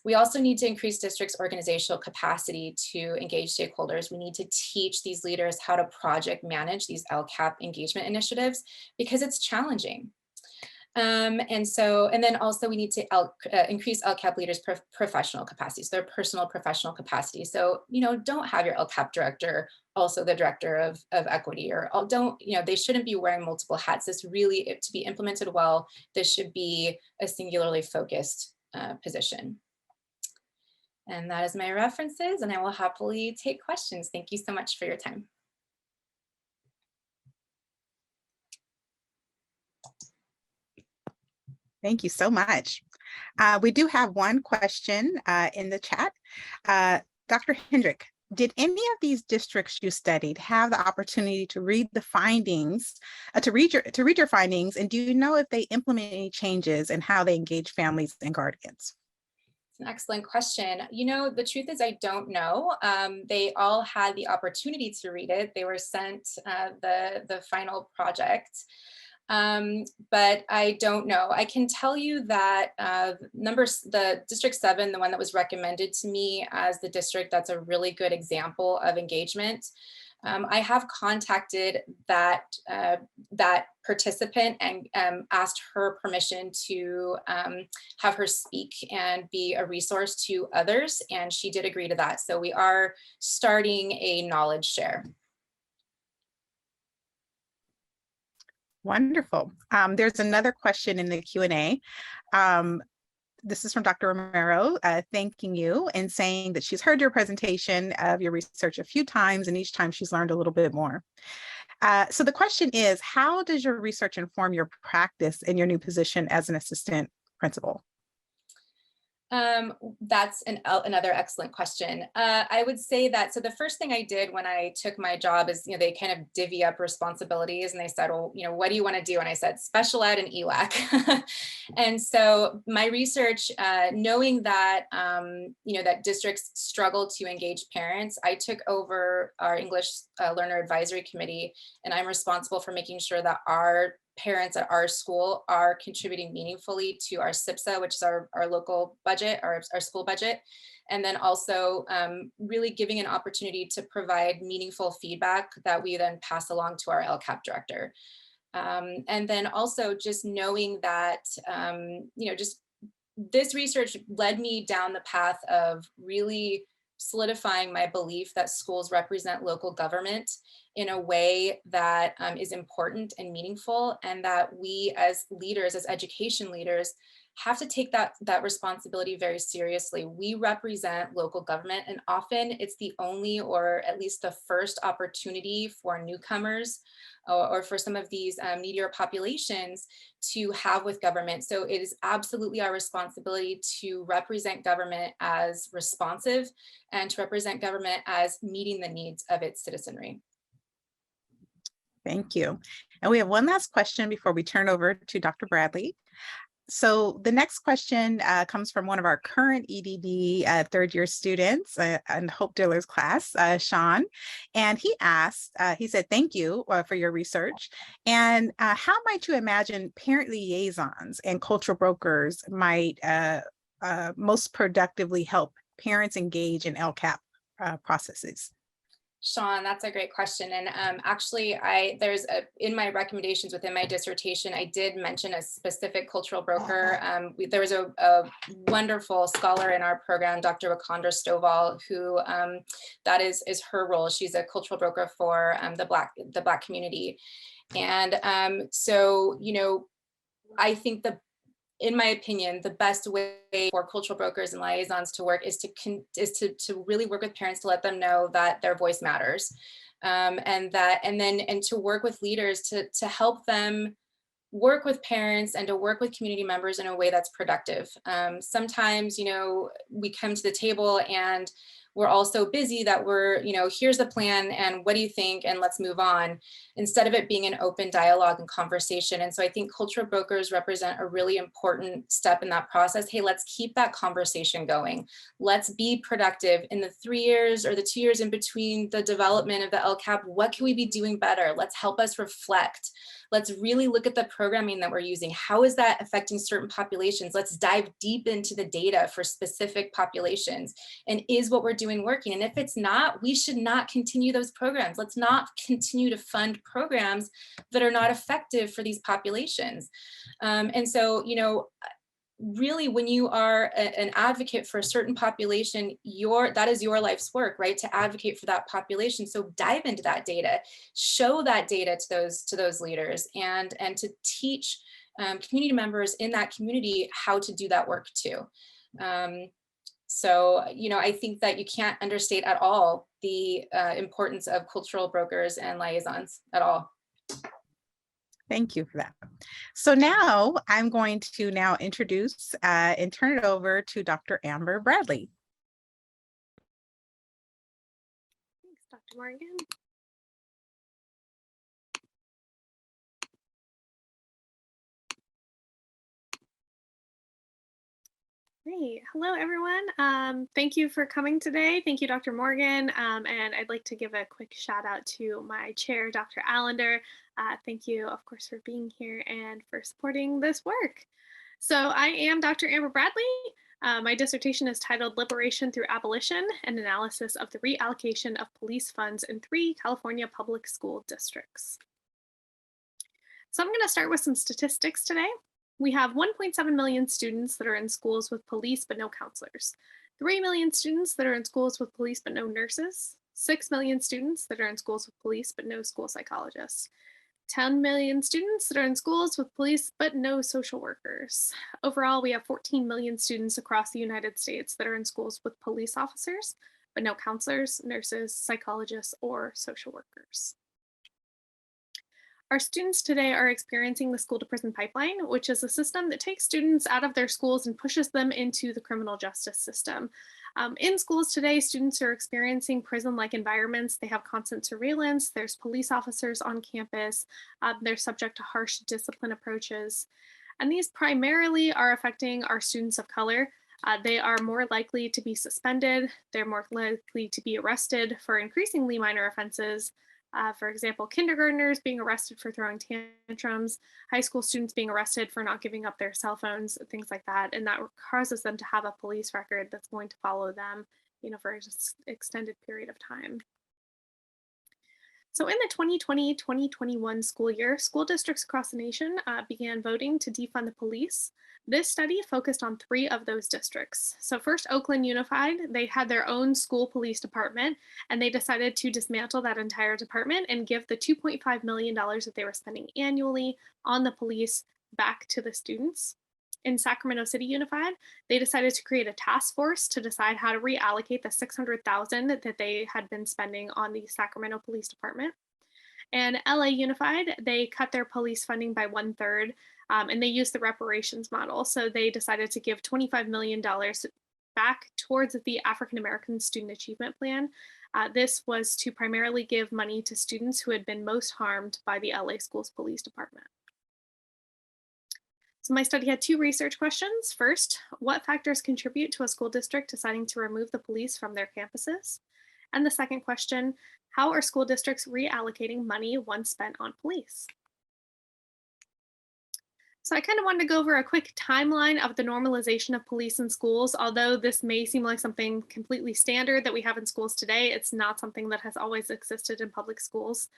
We also need to increase districts' organizational capacity to engage stakeholders. We need to teach these leaders how to project manage these LCAP engagement initiatives, because it's challenging. And then also we need to increase LCAP leaders' professional capacity, so their personal professional capacity. So, don't have your LCAP director also the director of equity, or they shouldn't be wearing multiple hats. This really, to be implemented well, this should be a singularly focused position. And that is my references, and I will happily take questions. Thank you so much for your time. Thank you so much. We do have one question in the chat. Dr. Hendrick, did any of these districts you studied have the opportunity to read the findings, to read your findings, and do you know if they implement any changes in how they engage families and guardians? An excellent question. The truth is I don't know. They all had the opportunity to read it. They were sent the final project, but I don't know. I can tell you that the District 7, the one that was recommended to me as the district that's a really good example of engagement, I have contacted that participant and asked her permission to have her speak and be a resource to others, and she did agree to that. So we are starting a knowledge share. Wonderful. There's another question in the Q&A. This is from Dr. Romero, thanking you and saying that she's heard your presentation of your research a few times, and each time she's learned a little bit more. So the question is, how does your research inform your practice in your new position as an assistant principal? That's another excellent question. I would say that, so the first thing I did when I took my job is, they kind of divvy up responsibilities, and they said, well, what do you want to do? And I said, special ed and ELAC. And so my research, knowing that, that districts struggle to engage parents, I took over our English Learner Advisory Committee, and I'm responsible for making sure that our parents at our school are contributing meaningfully to our SIPSA, which is our local budget, our school budget, and then also really giving an opportunity to provide meaningful feedback that we then pass along to our LCAP director. And then also just knowing that, just this research led me down the path of really solidifying my belief that schools represent local government in a way that is important and meaningful, and that we as leaders, as education leaders, have to take that responsibility very seriously. We represent local government, and often it's the only, or at least the first, opportunity for newcomers or for some of these needier populations to have with government. So it is absolutely our responsibility to represent government as responsive and to represent government as meeting the needs of its citizenry. Thank you. And we have one last question before we turn over to Dr. Bradley. So the next question comes from one of our current EDD third-year students in Hope Diller's class, Sean. And he asked, he said, thank you for your research. And how might you imagine parent liaisons and cultural brokers might most productively help parents engage in LCAP processes? Sean, that's a great question. And actually, in my recommendations within my dissertation, I did mention a specific cultural broker. There was a wonderful scholar in our program, Dr. Wakanda Stovall, who that is her role. She's a cultural broker for the Black community. And so, you know, I think in my opinion, the best way for cultural brokers and liaisons to work is to really work with parents to let them know that their voice matters, and to work with leaders to help them work with parents and to work with community members in a way that's productive. Sometimes, you know, we come to the table and we're all so busy that we're, you know, here's the plan and what do you think and let's move on, instead of it being an open dialogue and conversation. And so I think cultural brokers represent a really important step in that process. Hey, let's keep that conversation going. Let's be productive in the 3 years or the 2 years in between the development of the LCAP. What can we be doing better? Let's help us reflect. Let's really look at the programming that we're using. How is that affecting certain populations? Let's dive deep into the data for specific populations. And is what we're doing working? And if it's not, we should not continue those programs. Let's not continue to fund programs that are not effective for these populations. And so, you know, really, when you are an advocate for a certain population, that is your life's work, right? To advocate for that population. So dive into that data, show that data to those leaders, and to teach community members in that community how to do that work too. So, you know, I think that you can't understate at all the importance of cultural brokers and liaisons at all. Thank you for that. So now I'm going to introduce and turn it over to Dr. Amber Bradley. Thanks, Dr. Morgan. Great. Hello, everyone. Thank you for coming today. Thank you, Dr. Morgan. And I'd like to give a quick shout out to my chair, Dr. Allender. Thank you, of course, for being here and for supporting this work. So I am Dr. Amber Bradley. My dissertation is titled Liberation Through Abolition, an Analysis of the Reallocation of Police Funds in 3 California Public School Districts. So I'm going to start with some statistics today. We have 1.7 million students that are in schools with police but no counselors, 3 million students that are in schools with police but no nurses, 6 million students that are in schools with police but no school psychologists, 10 million students that are in schools with police but no social workers. Overall, we have 14 million students across the United States that are in schools with police officers but no counselors, nurses, psychologists, or social workers. Our students today are experiencing the school to prison pipeline, which is a system that takes students out of their schools and pushes them into the criminal justice system. In schools today, students are experiencing prison-like environments. They have constant surveillance. There's police officers on campus. They're subject to harsh discipline approaches. And these primarily are affecting our students of color. They are more likely to be suspended. They're more likely to be arrested for increasingly minor offenses. For example, kindergartners being arrested for throwing tantrums, high school students being arrested for not giving up their cell phones, things like that. And that causes them to have a police record that's going to follow them, you know, for an extended period of time. So in the 2020-2021 school year, school districts across the nation began voting to defund the police. This study focused on 3 of those districts. So first, Oakland Unified, they had their own school police department, and they decided to dismantle that entire department and give the $2.5 million that they were spending annually on the police back to the students. In Sacramento City Unified, they decided to create a task force to decide how to reallocate the $600,000 that they had been spending on the Sacramento Police Department. And LA Unified, they cut their police funding by 1/3, and they used the reparations model. So they decided to give $25 million back towards the African American Student Achievement Plan. This was to primarily give money to students who had been most harmed by the LA Schools Police Department. So my study had two research questions. First, what factors contribute to a school district deciding to remove the police from their campuses? And the second question, how are school districts reallocating money once spent on police? So I kind of wanted to go over a quick timeline of the normalization of police in schools. Although this may seem like something completely standard that we have in schools today, it's not something that has always existed in public schools.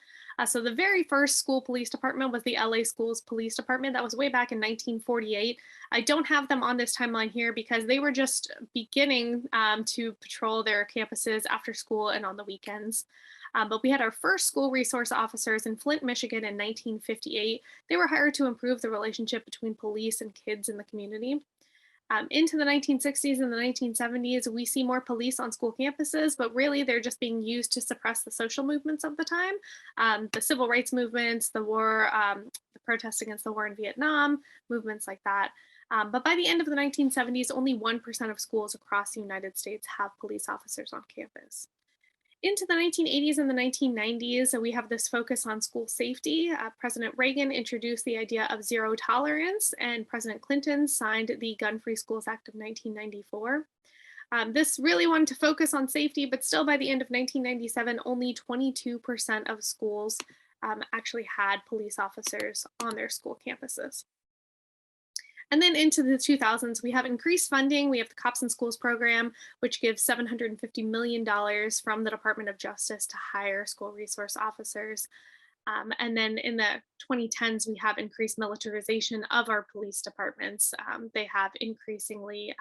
So the very first school police department was the LA Schools Police Department. That was way back in 1948. I don't have them on this timeline here because they were just beginning to patrol their campuses after school and on the weekends. But we had our first school resource officers in Flint, Michigan in 1958. They were hired to improve the relationship between police and kids in the community. Into the 1960s and the 1970s, we see more police on school campuses, but really they're just being used to suppress the social movements of the time. The civil rights movements, the war, the protests against the war in Vietnam, movements like that. But by the end of the 1970s, only 1% of schools across the United States have police officers on campus. Into the 1980s and the 1990s, we have this focus on school safety. President Reagan introduced the idea of zero tolerance, and President Clinton signed the Gun-Free Schools Act of 1994. This really wanted to focus on safety, but still by the end of 1997, only 22% of schools actually had police officers on their school campuses. And then into the 2000s, we have increased funding. We have the Cops in Schools program, which gives $750 million from the Department of Justice to hire school resource officers. And then in the 2010s, we have increased militarization of our police departments. They have increasingly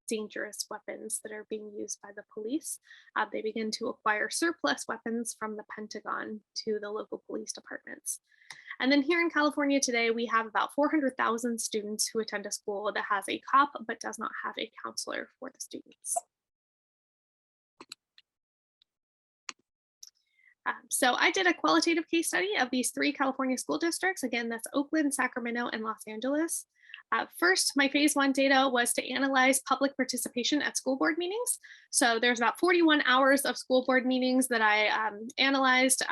dangerous weapons that are being used by the police. They begin to acquire surplus weapons from the Pentagon to the local police departments. And then here in California today, we have about 400,000 students who attend a school that has a cop but does not have a counselor for the students. So I did a qualitative case study of these 3 California school districts. Again, that's Oakland, Sacramento, and Los Angeles. First, my phase 1 data was to analyze public participation at school board meetings. So there's about 41 hours of school board meetings that I analyzed.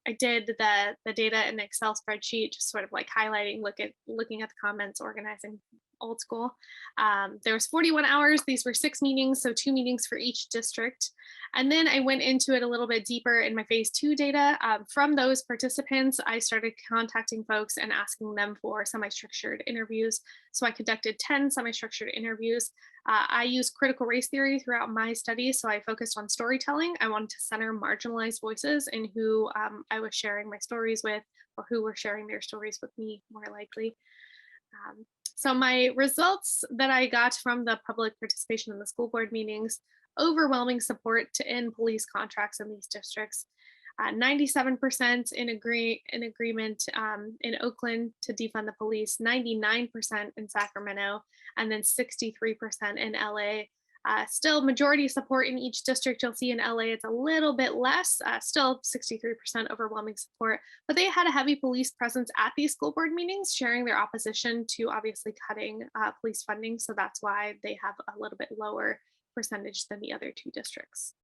I did the data in an Excel spreadsheet, just sort of like highlighting, looking at the comments, organizing old school. There was 41 hours. These were 6 meetings, so 2 meetings for each district. And then I went into it a little bit deeper in my phase 2 data. From those participants, I started contacting folks and asking them for semi-structured interviews. So I conducted 10 semi-structured interviews. I used critical race theory throughout my study, so I focused on storytelling. I wanted to center marginalized voices in who I was sharing my stories with, or who were sharing their stories with me, more likely. So my results that I got from the public participation in the school board meetings: overwhelming support to end police contracts in these districts, 97% in agreement in Oakland to defund the police, 99% in Sacramento, and then 63% in LA. Still majority support in each district. You'll see in LA it's a little bit less, still 63% overwhelming support, but they had a heavy police presence at these school board meetings, sharing their opposition to obviously cutting police funding. So that's why they have a little bit lower percentage than the other 2 districts.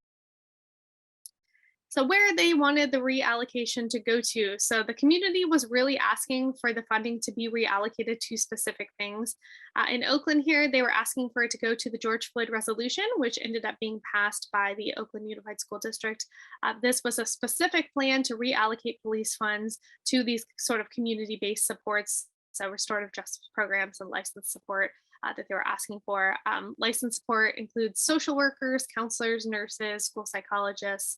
So where they wanted the reallocation to go to. So the community was really asking for the funding to be reallocated to specific things. In Oakland here, they were asking for it to go to the George Floyd resolution, which ended up being passed by the Oakland Unified School District. This was a specific plan to reallocate police funds to these sort of community-based supports, so restorative justice programs and license support that they were asking for. License support includes social workers, counselors, nurses, school psychologists,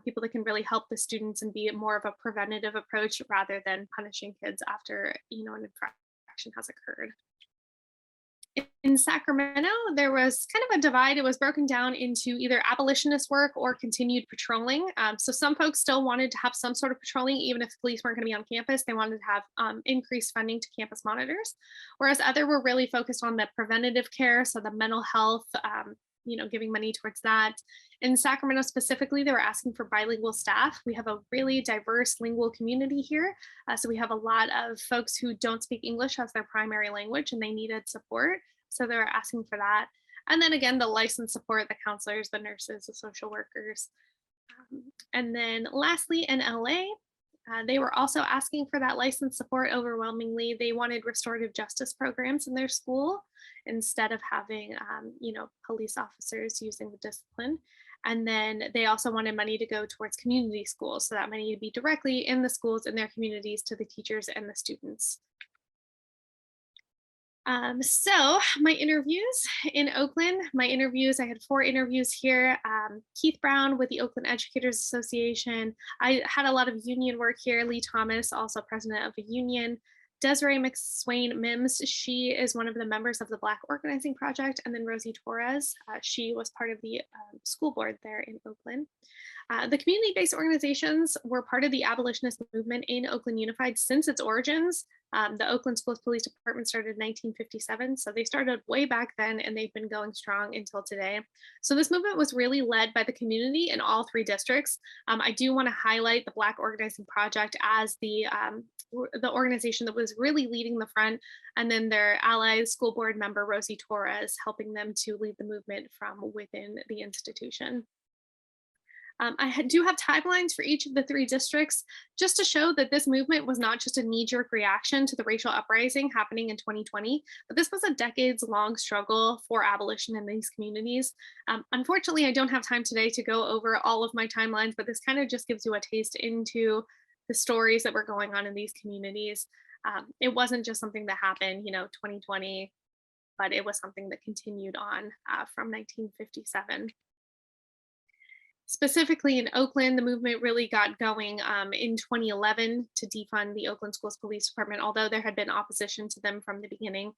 people that can really help the students and be more of a preventative approach rather than punishing kids after an infraction has occurred. In Sacramento, there was kind of a divide. It was broken down into either abolitionist work or continued patrolling. So some folks still wanted to have some sort of patrolling, even if the police weren't going to be on campus. They wanted to have increased funding to campus monitors, whereas other were really focused on the preventative care, so the mental health, giving money towards that. In Sacramento specifically, they were asking for bilingual staff. We have a really diverse lingual community here. So we have a lot of folks who don't speak English as their primary language, and they needed support. So they were asking for that. And then again, the license support, the counselors, the nurses, the social workers. And then lastly, in LA, They were also asking for that license support overwhelmingly. They wanted restorative justice programs in their school instead of having, police officers using the discipline. And then they also wanted money to go towards community schools, so that money to be directly in the schools in their communities to the teachers and the students. So my interviews in Oakland, I had 4 interviews here. Keith Brown with the Oakland Educators Association. I had a lot of union work here. Lee Thomas, also president of a union. Desiree McSwain Mims, she is one of the members of the Black Organizing Project. And then Rosie Torres, she was part of the school board there in Oakland. The community-based organizations were part of the abolitionist movement in Oakland Unified since its origins. The Oakland Schools Police Department started in 1957, so they started way back then, and they've been going strong until today. So this movement was really led by the community in all 3 districts. I do want to highlight the Black Organizing Project as the organization that was really leading the front, and then their ally, school board member Rosie Torres, helping them to lead the movement from within the institution. I do have timelines for each of the 3 districts just to show that this movement was not just a knee-jerk reaction to the racial uprising happening in 2020, but this was a decades-long struggle for abolition in these communities. Unfortunately, I don't have time today to go over all of my timelines, but this kind of just gives you a taste into the stories that were going on in these communities. It wasn't just something that happened, 2020, but it was something that continued on from 1957. Specifically in Oakland, the movement really got going in 2011 to defund the Oakland Schools Police Department, although there had been opposition to them from the beginning.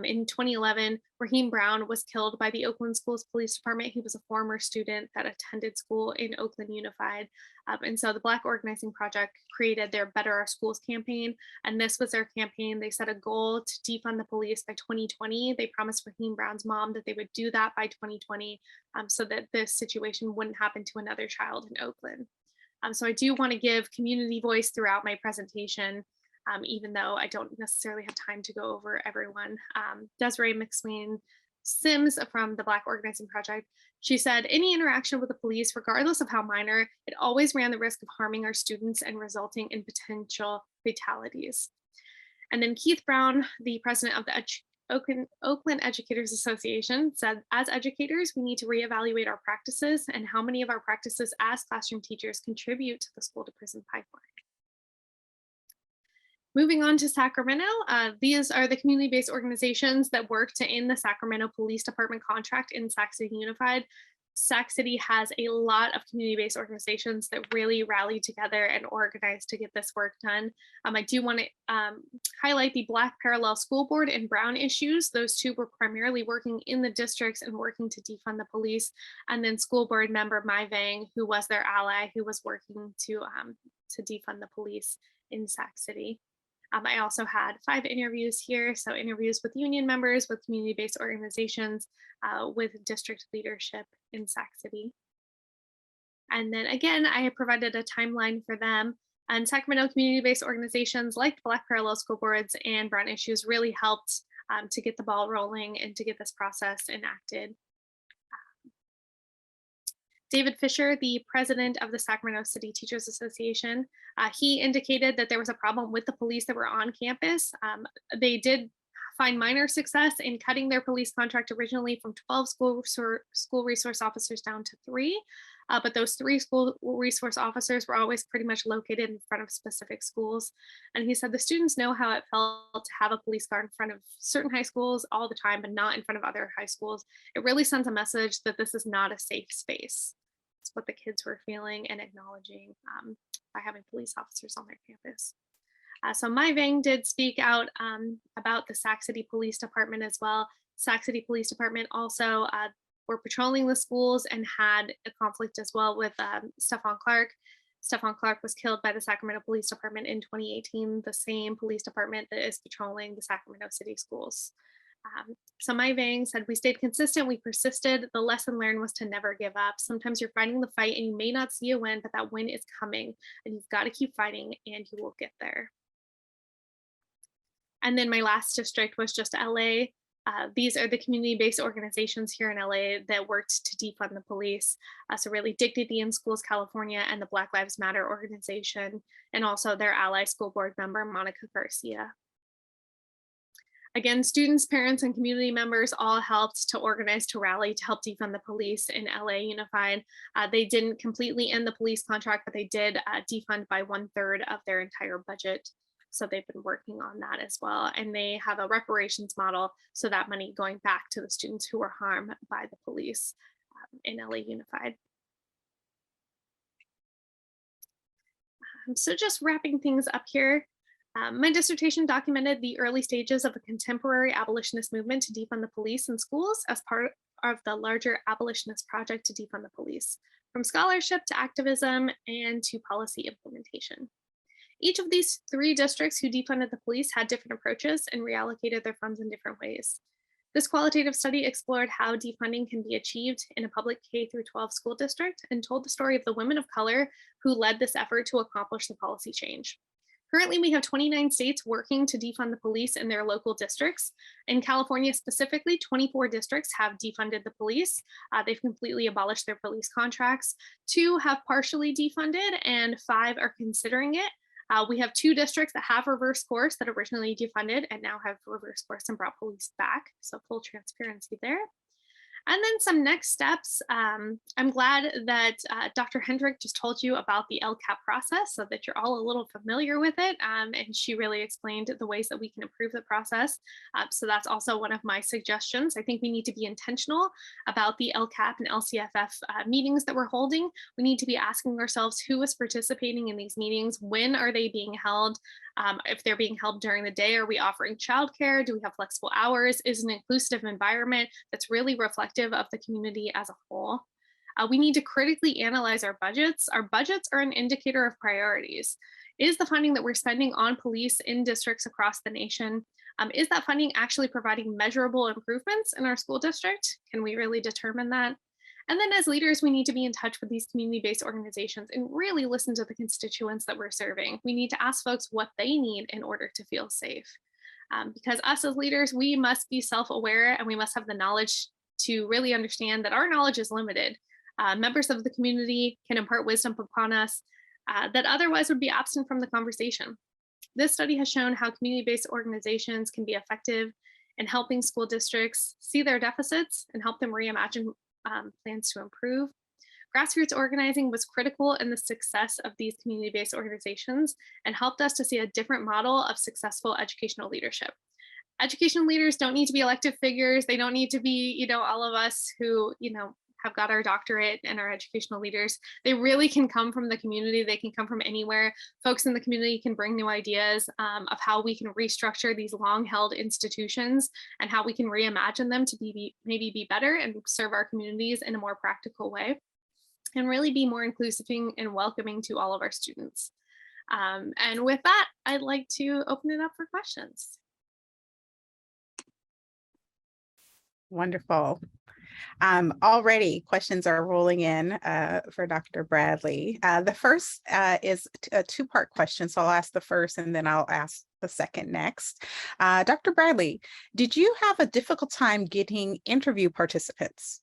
In 2011, Raheem Brown was killed by the Oakland Schools Police Department. He was a former student that attended school in Oakland Unified. And so the Black Organizing Project created their Better Our Schools campaign, and this was their campaign. They set a goal to defund the police by 2020. They promised Raheem Brown's mom that they would do that by 2020 so that this situation wouldn't happen to another child in Oakland. So I do want to give community voice throughout my presentation, even though I don't necessarily have time to go over everyone. Desiree McSwain Sims from the Black Organizing Project, she said, any interaction with the police, regardless of how minor, it always ran the risk of harming our students and resulting in potential fatalities. And then Keith Brown, the president of the Oakland Educators Association, said, as educators, we need to reevaluate our practices and how many of our practices as classroom teachers contribute to the school to prison pipeline. Moving on to Sacramento, these are the community-based organizations that work to end the Sacramento Police Department contract in Sac City Unified. Sac City has a lot of community-based organizations that really rallied together and organized to get this work done. I do want to highlight the Black Parallel School Board and Brown issues. Those 2 were primarily working in the districts and working to defund the police. And then school board member Mai Vang, who was their ally, who was working to defund the police in Sac City. I also had 5 interviews here, so interviews with union members, with community-based organizations, with district leadership in Sac City. And then again, I have provided a timeline for them. And Sacramento community-based organizations like Black Parallel School Boards and Brown Issues really helped to get the ball rolling and to get this process enacted. David Fisher, the president of the Sacramento City Teachers Association, he indicated that there was a problem with the police that were on campus. They did find minor success in cutting their police contract originally from 12 school resource officers down to 3. But those 3 school resource officers were always pretty much located in front of specific schools. And he said the students know how it felt to have a police car in front of certain high schools all the time, but not in front of other high schools. It really sends a message that this is not a safe space. It's what the kids were feeling and acknowledging by having police officers on their campus. So Mai Vang did speak out about the Sac City Police Department as well. Sac City Police Department also were patrolling the schools and had a conflict as well with Stephon Clark. Stephon Clark was killed by the Sacramento Police Department in 2018, the same police department that is patrolling the Sacramento City schools. So Mai Vang said, we stayed consistent, we persisted. The lesson learned was to never give up. Sometimes you're fighting the fight and you may not see a win, but that win is coming and you've got to keep fighting and you will get there. And then my last district was just LA. These are the community-based organizations here in LA that worked to defund the police. So really Dignity in Schools California and the Black Lives Matter organization, and also their ally school board member, Monica Garcia. Again, students, parents, and community members all helped to organize, to rally, to help defund the police in LA Unified. They didn't completely end the police contract, but they did defund by 1/3 of their entire budget. So they've been working on that as well. And they have a reparations model, so that money going back to the students who were harmed by the police in LA Unified. So just wrapping things up here. My dissertation documented the early stages of a contemporary abolitionist movement to defund the police in schools as part of the larger abolitionist project to defund the police, from scholarship to activism and to policy implementation. Each of these 3 districts who defunded the police had different approaches and reallocated their funds in different ways. This qualitative study explored how defunding can be achieved in a public K-12 school district and told the story of the women of color who led this effort to accomplish the policy change. Currently, we have 29 states working to defund the police in their local districts. In California specifically, 24 districts have defunded the police. They've completely abolished their police contracts. 2 have partially defunded and 5 are considering it. We have 2 districts that have reverse course that originally defunded and now have reverse course and brought police back. So full transparency there. And then some next steps. I'm glad that Dr. Hendrick just told you about the Lcap process so that you're all a little familiar with it. And she really explained the ways that we can improve the process. So that's also one of my suggestions. I think we need to be intentional about the Lcap and LCFF meetings that we're holding. We need to be asking ourselves who is participating in these meetings, when are they being held? If they're being held during the day, are we offering childcare? Do we have flexible hours? Is an inclusive environment that's really reflective of the community as a whole? We need to critically analyze our budgets. Our budgets are an indicator of priorities. Is the funding that we're spending on police in districts across the nation, is that funding actually providing measurable improvements in our school district? Can we really determine that? And then as leaders, we need to be in touch with these community-based organizations and really listen to the constituents that we're serving. We need to ask folks what they need in order to feel safe. Because us as leaders, we must be self-aware and we must have the knowledge to really understand that our knowledge is limited. Members of the community can impart wisdom upon us that otherwise would be absent from the conversation. This study has shown how community-based organizations can be effective in helping school districts see their deficits and help them reimagine plans to improve. Grassroots organizing was critical in the success of these community-based organizations and helped us to see a different model of successful educational leadership. Educational leaders don't need to be elected figures. They don't need to be, all of us who, have got our doctorate and our educational leaders. They really can come from the community. They can come from anywhere. Folks in the community can bring new ideas of how we can restructure these long-held institutions and how we can reimagine them to maybe be better and serve our communities in a more practical way and really be more inclusive and welcoming to all of our students. And with that, I'd like to open it up for questions. Wonderful. Already questions are rolling in for Dr. Bradley. The first is a 2-part question, so I'll ask the first and then I'll ask the second next. Dr. Bradley, did you have a difficult time getting interview participants?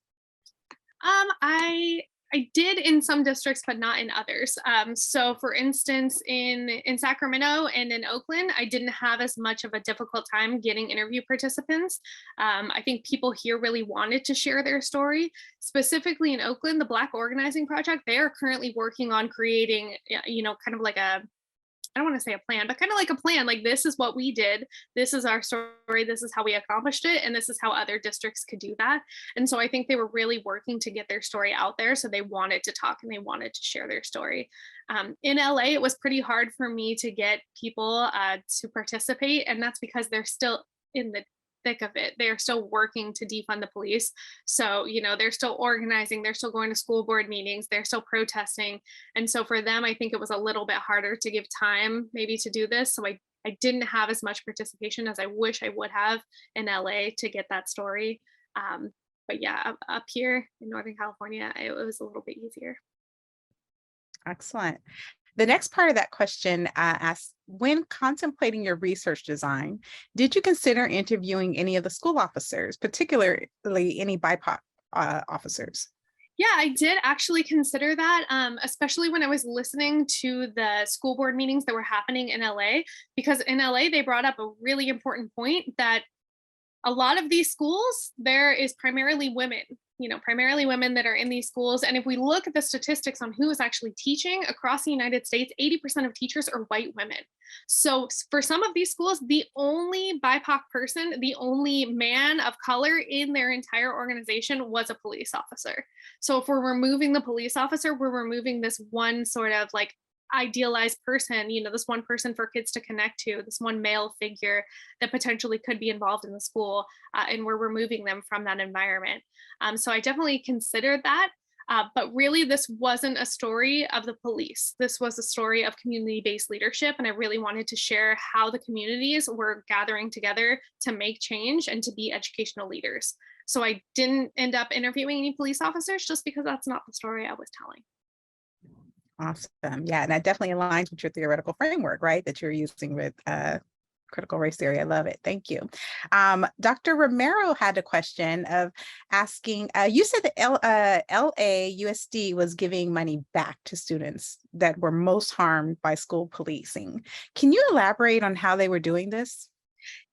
I did in some districts, but not in others. So for instance, in Sacramento and in Oakland, I didn't have as much of a difficult time getting interview participants. I think people here really wanted to share their story. Specifically in Oakland, the Black Organizing Project, they are currently working on creating, kind of like I don't want to say a plan, but kind of like a plan, like this is what we did. This is our story. This is how we accomplished it. And this is how other districts could do that. And so I think they were really working to get their story out there. So they wanted to talk and they wanted to share their story. In LA, it was pretty hard for me to get people to participate. And that's because they're still in the thick of it. They're still working to defund the police. So, they're still organizing, they're still going to school board meetings, they're still protesting. And so for them, I think it was a little bit harder to give time maybe to do this. So I didn't have as much participation as I wish I would have in LA to get that story. But yeah, up here in Northern California, it was a little bit easier. Excellent. The next part of that question asks, when contemplating your research design, did you consider interviewing any of the school officers, particularly any BIPOC officers? Yeah, I did actually consider that, especially when I was listening to the school board meetings that were happening in LA, because in LA, they brought up a really important point that a lot of these schools, there is primarily women, primarily women that are in these schools. And if we look at the statistics on who is actually teaching across the United States, 80% of teachers are white women. So for some of these schools, the only BIPOC person, the only man of color in their entire organization was a police officer. So if we're removing the police officer, we're removing this one sort of like idealized person, this one person for kids to connect to, this one male figure that potentially could be involved in the school, and we're removing them from that environment. So I definitely considered that, but really this wasn't a story of the police. This was a story of community-based leadership, and I really wanted to share how the communities were gathering together to make change and to be educational leaders. So I didn't end up interviewing any police officers just because that's not the story I was telling. Awesome. Yeah, and that definitely aligns with your theoretical framework, right, that you're using with critical race theory. I love it. Thank you. Dr. Romero had a question of asking, you said that LAUSD was giving money back to students that were most harmed by school policing. Can you elaborate on how they were doing this?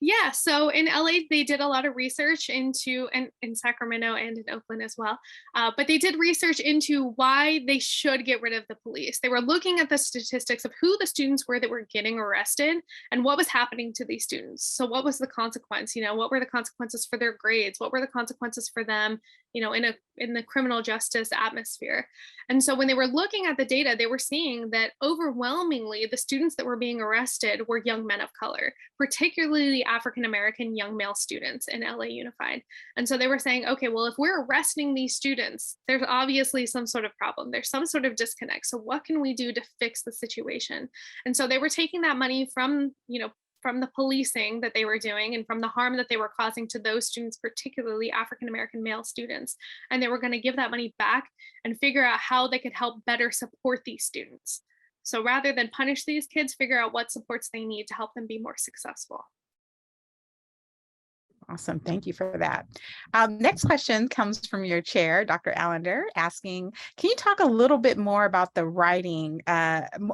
Yeah, so in LA, they did a lot of research into, and in Sacramento and in Oakland as well, but they did research into why they should get rid of the police. They were looking at the statistics of who the students were that were getting arrested and what was happening to these students. So what was the consequence? What were the consequences for their grades? What were the consequences for them, in the criminal justice atmosphere? And so when they were looking at the data, they were seeing that overwhelmingly the students that were being arrested were young men of color, particularly African-American young male students in LA Unified. And so they were saying, okay, well, if we're arresting these students, there's obviously some sort of problem. There's some sort of disconnect. So what can we do to fix the situation? And so they were taking that money from the policing that they were doing and from the harm that they were causing to those students, particularly African-American male students. And they were going to give that money back and figure out how they could help better support these students. So rather than punish these kids, figure out what supports they need to help them be more successful. Awesome. Thank you for that. Next question comes from your chair, Dr. Allender, asking, can you talk a little bit more about the writing,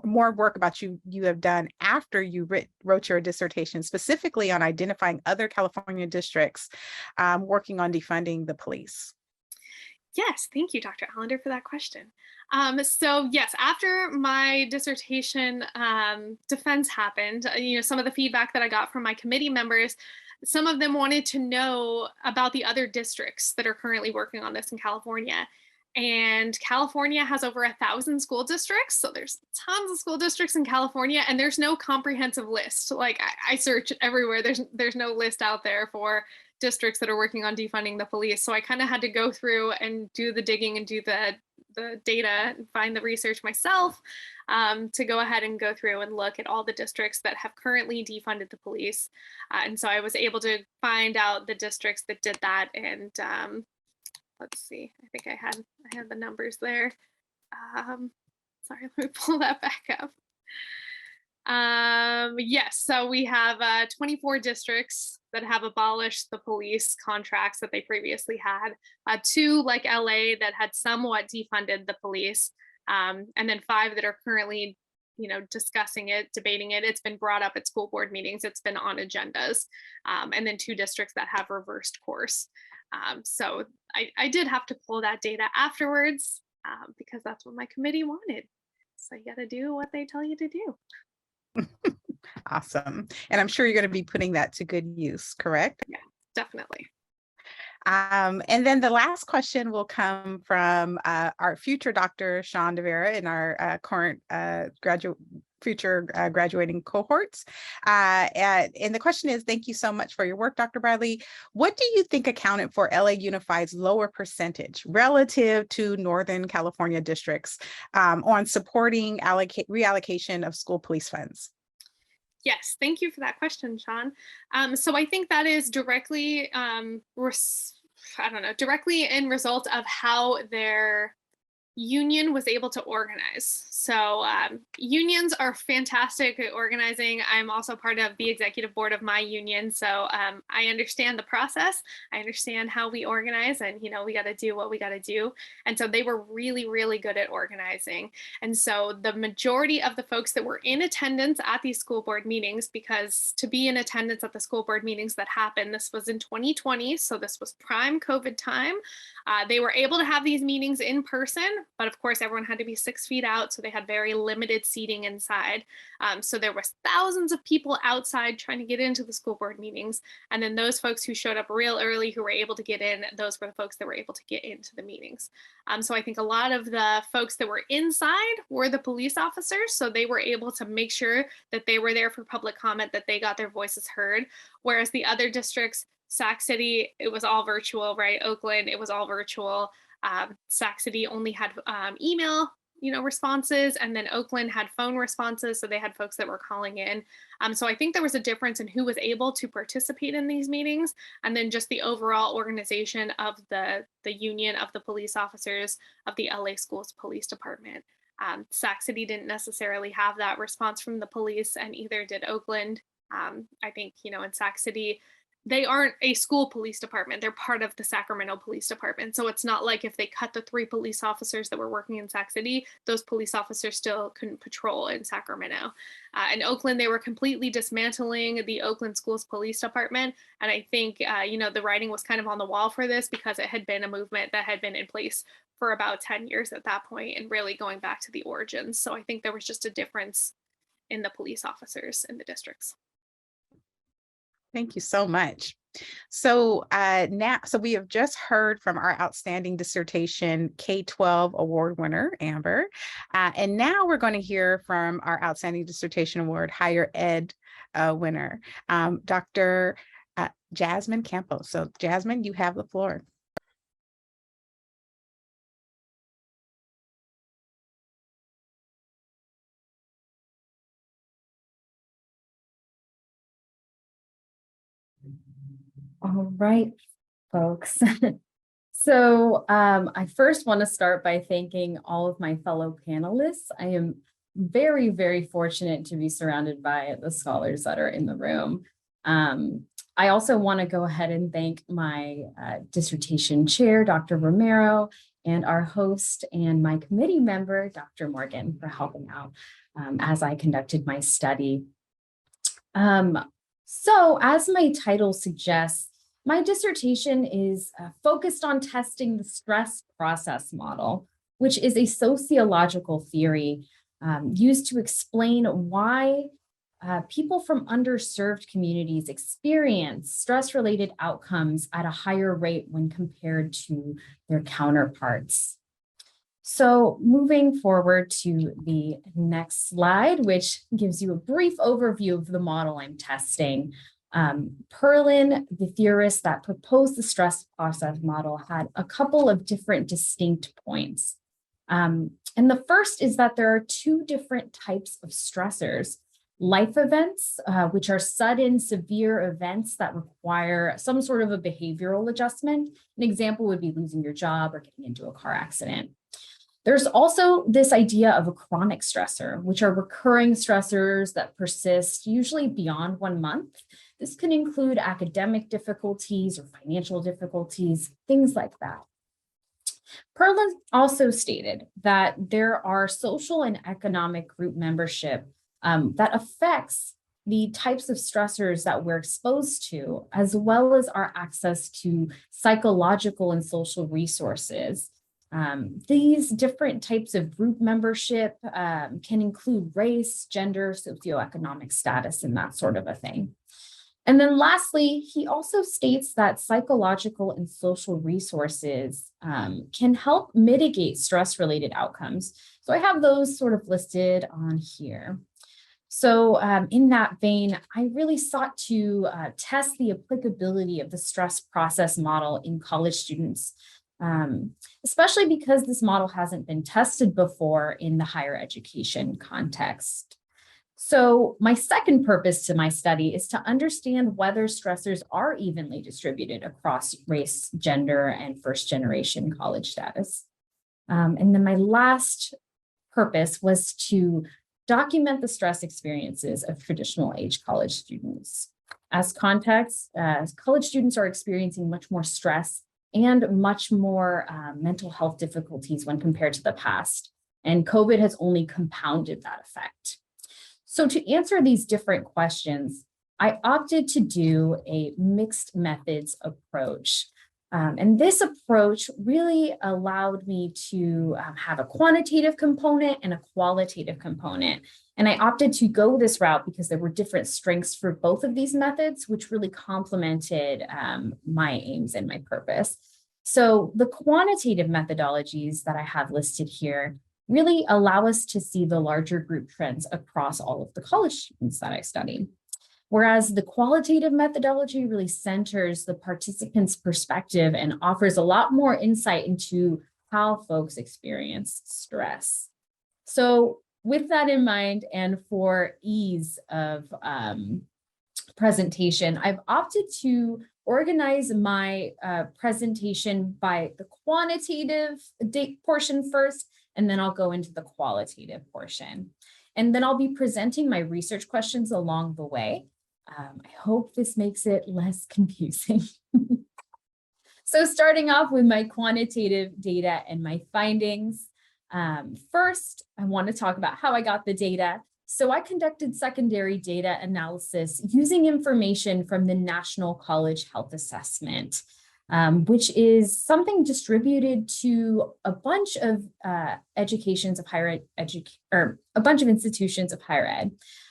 more work about you have done after you wrote your dissertation, specifically on identifying other California districts working on defunding the police? Yes, thank you, Dr. Allender, for that question. So yes, after my dissertation defense happened, some of the feedback that I got from my committee members, some of them wanted to know about the other districts that are currently working on this in California. And California has over 1,000 school districts. So there's tons of school districts in California, and there's no comprehensive list. Like I search everywhere. There's no list out there for districts that are working on defunding the police. So I kind of had to go through and do the digging and do the data and find the research myself to go ahead and go through and look at all the districts that have currently defunded the police. And so I was able to find out the districts that did that. And let's see, I think I had the numbers there. Sorry, let me pull that back up. Yes, so we have 24 districts that have abolished the police contracts that they previously had, 2 like LA that had somewhat defunded the police, and then 5 that are currently discussing it, debating it. It's been brought up at school board meetings, it's been on agendas, and then 2 districts that have reversed course. So I did have to pull that data afterwards because that's what my committee wanted. So you got to do what they tell you to do. Awesome. And I'm sure you're going to be putting that to good use, correct? Yeah, definitely. And then the last question will come from our future Dr. Sean DeVera in our current future graduating cohorts. And the question is, thank you so much for your work, Dr. Bradley. What do you think accounted for LA Unified's lower percentage relative to Northern California districts on supporting reallocation of school police funds? Yes, thank you for that question, Sean. So I think that is directly, directly in result of how their union was able to organize. So unions are fantastic at organizing. I'm also part of the executive board of my union. So I understand the process. I understand how we organize, and, you know, we got to do what we got to do. And so they were really, really good at organizing. And so the majority of the folks that were in attendance at these school board meetings, because to be in attendance at the school board meetings that happened, this was in 2020. So this was prime COVID time. They were able to have these meetings in person, but of course everyone had to be 6 feet out, so they had very limited seating inside. So there was thousands of people outside trying to get into the school board meetings, and then those folks who showed up real early who were able to get in, those were the folks that were able to get into the meetings. So I think a lot of the folks that were inside were the police officers, so they were able to make sure that they were there for public comment, that they got their voices heard, whereas the other districts, Sac City, it was all virtual, right? Oakland, it was all virtual. Sac City only had email, responses, and then Oakland had phone responses, so they had folks that were calling in. So I think there was a difference in who was able to participate in these meetings, and then just the overall organization of the union of the police officers of the LA Schools Police Department. Sac City didn't necessarily have that response from the police, and either did Oakland. I think, in Sac City, they aren't a school police department. They're part of the Sacramento Police Department. So it's not like if they cut the 3 police officers that were working in Sac City, those police officers still couldn't patrol in Sacramento. In Oakland, they were completely dismantling the Oakland Schools Police Department. And I think, the writing was kind of on the wall for this, because it had been a movement that had been in place for about 10 years at that point, and really going back to the origins. So I think there was just a difference in the police officers in the districts. Thank you so much. So so we have just heard from our outstanding dissertation K-12 award winner, Amber. And now we're going to hear from our outstanding dissertation award higher ed winner, Dr. Jasmine Campos. So Jasmine, you have the floor. All right, folks. So I first want to start by thanking all of my fellow panelists. I am very, very fortunate to be surrounded by the scholars that are in the room. I also want to go ahead and thank my dissertation chair, Dr. Romero, and our host and my committee member, Dr. Morgan, for helping out as I conducted my study. So as my title suggests, my dissertation is focused on testing the stress process model, which is a sociological theory used to explain why people from underserved communities experience stress-related outcomes at a higher rate when compared to their counterparts. So moving forward to the next slide, which gives you a brief overview of the model I'm testing. Perlin, the theorist that proposed the stress process model, had a couple of different distinct points. And the first is that there are 2 different types of stressors. Life events, which are sudden, severe events that require some sort of a behavioral adjustment. An example would be losing your job or getting into a car accident. There's also this idea of a chronic stressor, which are recurring stressors that persist usually beyond 1 month. This can include academic difficulties or financial difficulties, things like that. Perlin also stated that there are social and economic group membership that affects the types of stressors that we're exposed to, as well as our access to psychological and social resources. These different types of group membership can include race, gender, socioeconomic status, and that sort of a thing. And then lastly, he also states that psychological and social resources can help mitigate stress-related outcomes. So I have those sort of listed on here. So in that vein, I really sought to test the applicability of the stress process model in college students, especially because this model hasn't been tested before in the higher education context. So my second purpose to my study is to understand whether stressors are evenly distributed across race, gender, and first-generation college status. And then my last purpose was to document the stress experiences of traditional age college students. As context, college students are experiencing much more stress and much more mental health difficulties when compared to the past. And COVID has only compounded that effect. So to answer these different questions, I opted to do a mixed methods approach. And this approach really allowed me to have a quantitative component and a qualitative component. And I opted to go this route because there were different strengths for both of these methods, which really complemented my aims and my purpose. So the quantitative methodologies that I have listed here really allow us to see the larger group trends across all of the college students that I studied. Whereas the qualitative methodology really centers the participant's perspective and offers a lot more insight into how folks experience stress. So with that in mind, and for ease of presentation, I've opted to organize my presentation by the quantitative portion first, and then I'll go into the qualitative portion. And then I'll be presenting my research questions along the way. I hope this makes it less confusing. So starting off with my quantitative data and my findings. First, I want to talk about how I got the data. So I conducted secondary data analysis using information from the National College Health Assessment, which is something distributed to a bunch of institutions of higher ed.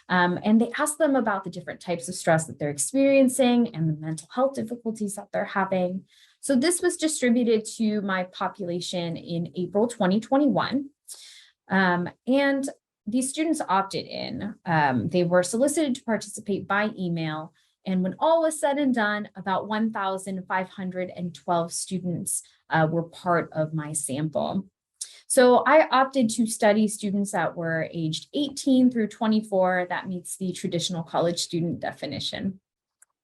And they ask them about the different types of stress that they're experiencing and the mental health difficulties that they're having. So this was distributed to my population in April 2021. And these students opted in. They were solicited to participate by email. And when all was said and done, about 1,512 students were part of my sample. So I opted to study students that were aged 18 through 24. That meets the traditional college student definition.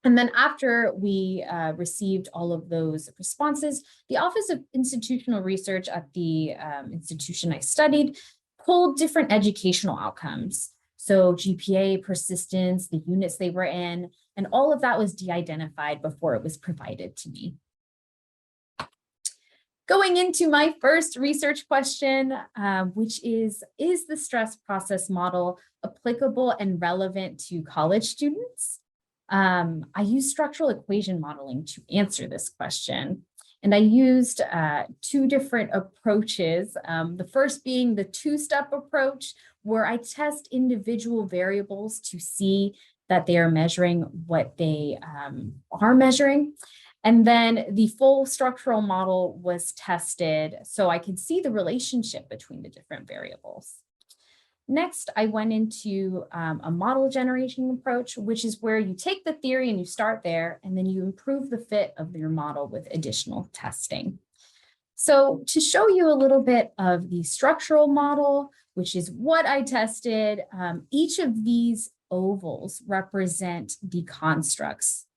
And then after we received all of those responses, the Office of Institutional Research at the institution I studied pulled different educational outcomes. So GPA, persistence, the units they were in, and all of that was de-identified before it was provided to me. Going into my first research question, which is the stress process model applicable and relevant to college students? I used structural equation modeling to answer this question. And I used two different approaches. The first being the two-step approach, where I test individual variables to see that they are measuring what they are measuring. And then the full structural model was tested so I could see the relationship between the different variables. Next, I went into a model generation approach, which is where you take the theory and you start there, and then you improve the fit of your model with additional testing. So to show you a little bit of the structural model, which is what I tested, each of these ovals represent the constructs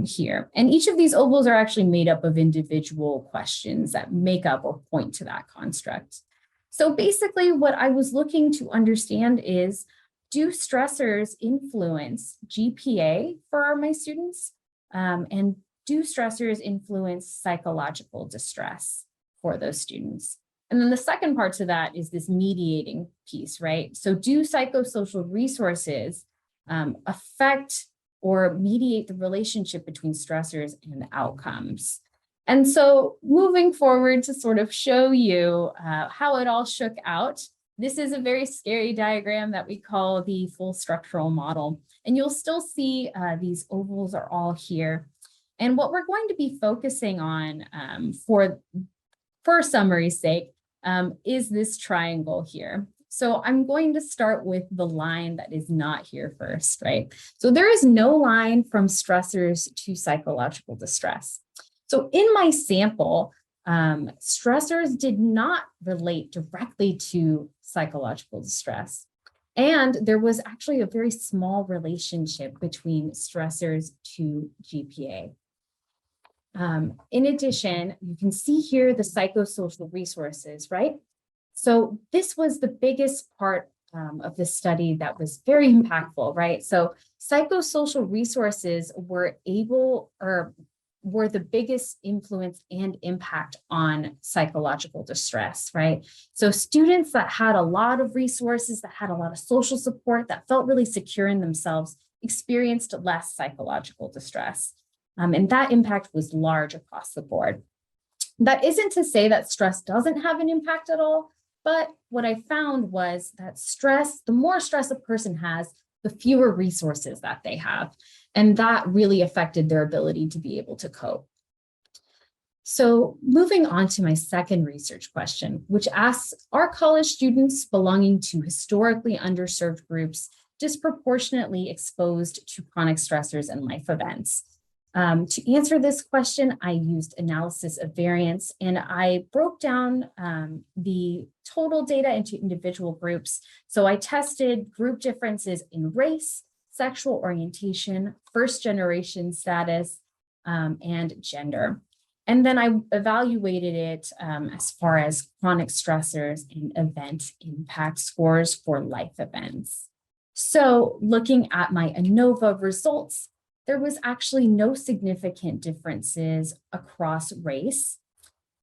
here. And each of these ovals are actually made up of individual questions that make up or point to that construct. So basically what I was looking to understand is, do stressors influence GPA for my students? And do stressors influence psychological distress for those students? And then the second part to that is this mediating piece, right? So do psychosocial resources affect or mediate the relationship between stressors and outcomes? And so moving forward to sort of show you how it all shook out, this is a very scary diagram that we call the full structural model. And you'll still see these ovals are all here. And what we're going to be focusing on for summary's sake is this triangle here. So I'm going to start with the line that is not here first, right? So there is no line from stressors to psychological distress. So in my sample, stressors did not relate directly to psychological distress. And there was actually a very small relationship between stressors to GPA. In addition, you can see here the psychosocial resources, right? So this was the biggest part of this study that was very impactful, right? So psychosocial resources were the biggest influence and impact on psychological distress, right? So students that had a lot of resources, that had a lot of social support, that felt really secure in themselves, experienced less psychological distress. And that impact was large across the board. That isn't to say that stress doesn't have an impact at all, but what I found was that the more stress a person has, the fewer resources that they have. And that really affected their ability to be able to cope. So moving on to my second research question, which asks, are college students belonging to historically underserved groups disproportionately exposed to chronic stressors and life events? To answer this question, I used analysis of variance, and I broke down the total data into individual groups. So I tested group differences in race, sexual orientation, first generation status, and gender. And then I evaluated it as far as chronic stressors and event impact scores for life events. So looking at my ANOVA results, there was actually no significant differences across race.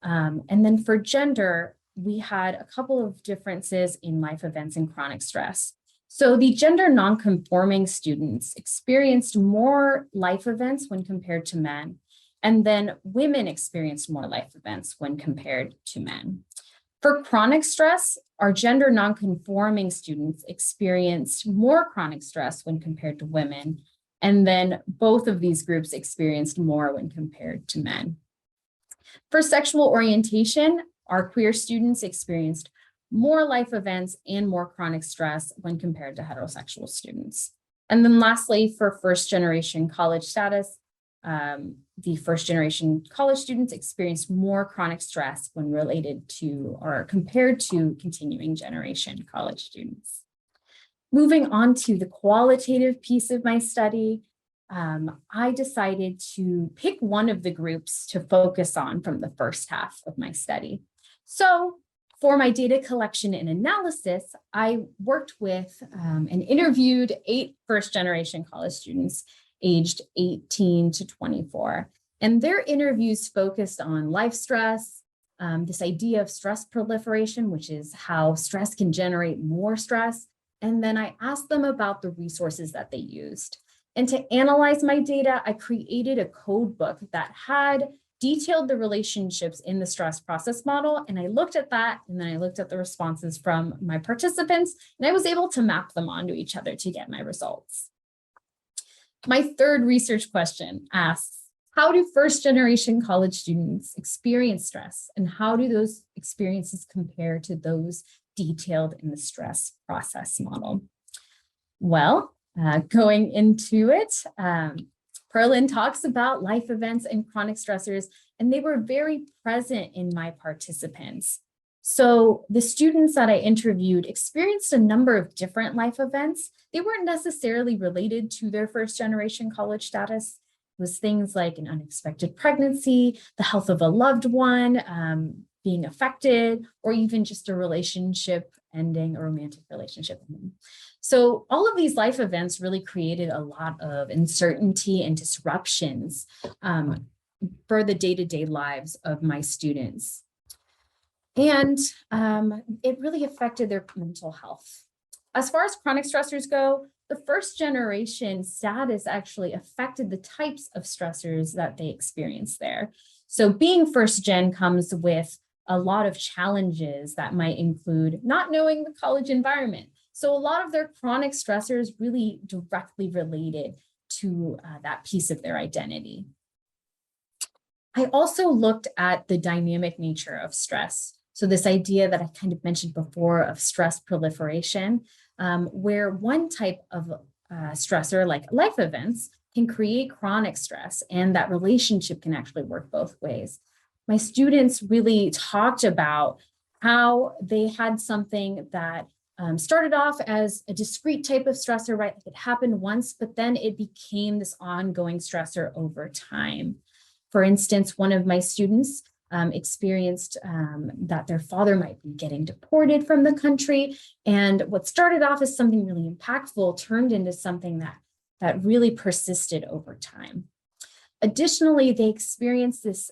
And then for gender, we had a couple of differences in life events and chronic stress. So the gender nonconforming students experienced more life events when compared to men, and then women experienced more life events when compared to men. For chronic stress, our gender nonconforming students experienced more chronic stress when compared to women, and then both of these groups experienced more when compared to men. For sexual orientation, our queer students experienced more life events and more chronic stress when compared to heterosexual students. And then lastly, for first generation college status, the first generation college students experienced more chronic stress when related to or compared to continuing generation college students. Moving on to the qualitative piece of my study, I decided to pick one of the groups to focus on from the first half of my study. So for my data collection and analysis, I worked with and interviewed 8 first-generation college students aged 18 to 24. And their interviews focused on life stress, this idea of stress proliferation, which is how stress can generate more stress. And then I asked them about the resources that they used. And to analyze my data, I created a code book that had detailed the relationships in the stress process model. And I looked at that, and then I looked at the responses from my participants, and I was able to map them onto each other to get my results. My third research question asks, how do first-generation college students experience stress, and how do those experiences compare to those detailed in the stress process model? Well, going into it, Perlin talks about life events and chronic stressors, and they were very present in my participants. So the students that I interviewed experienced a number of different life events. They weren't necessarily related to their first generation college status. It was things like an unexpected pregnancy, the health of a loved one, being affected, or even just a relationship ending, a romantic relationship ending. So all of these life events really created a lot of uncertainty and disruptions for the day-to-day lives of my students. And it really affected their mental health. As far as chronic stressors go, the first generation status actually affected the types of stressors that they experienced there. So being first gen comes with a lot of challenges that might include not knowing the college environment. So a lot of their chronic stressors really directly related to that piece of their identity. I also looked at the dynamic nature of stress. So this idea that I kind of mentioned before of stress proliferation, where one type of stressor, like life events, can create chronic stress, and that relationship can actually work both ways. My students really talked about how they had something that started off as a discrete type of stressor, right? It happened once, but then it became this ongoing stressor over time. For instance, one of my students experienced that their father might be getting deported from the country. And what started off as something really impactful turned into something that really persisted over time. Additionally, they experienced this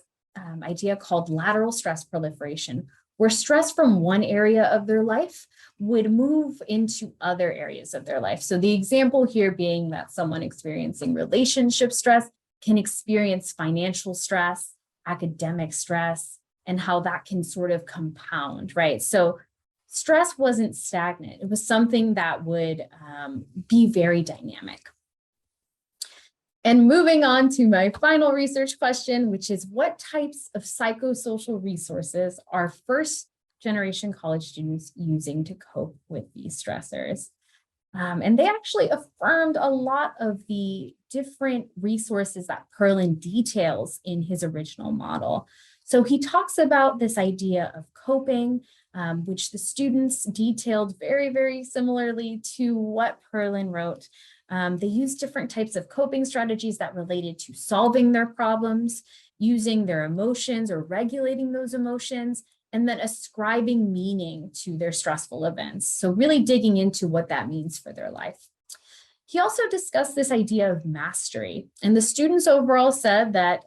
idea called lateral stress proliferation, where stress from one area of their life would move into other areas of their life. So the example here being that someone experiencing relationship stress can experience financial stress, academic stress, and how that can sort of compound, right? So stress wasn't stagnant. It was something that would be very dynamic. And moving on to my final research question, which is what types of psychosocial resources are first-generation college students using to cope with these stressors? And they actually affirmed a lot of the different resources that Perlin details in his original model. So he talks about this idea of coping, which the students detailed very, very similarly to what Perlin wrote. They used different types of coping strategies that related to solving their problems, using their emotions or regulating those emotions, and then ascribing meaning to their stressful events. So really digging into what that means for their life. He also discussed this idea of mastery, and the students overall said that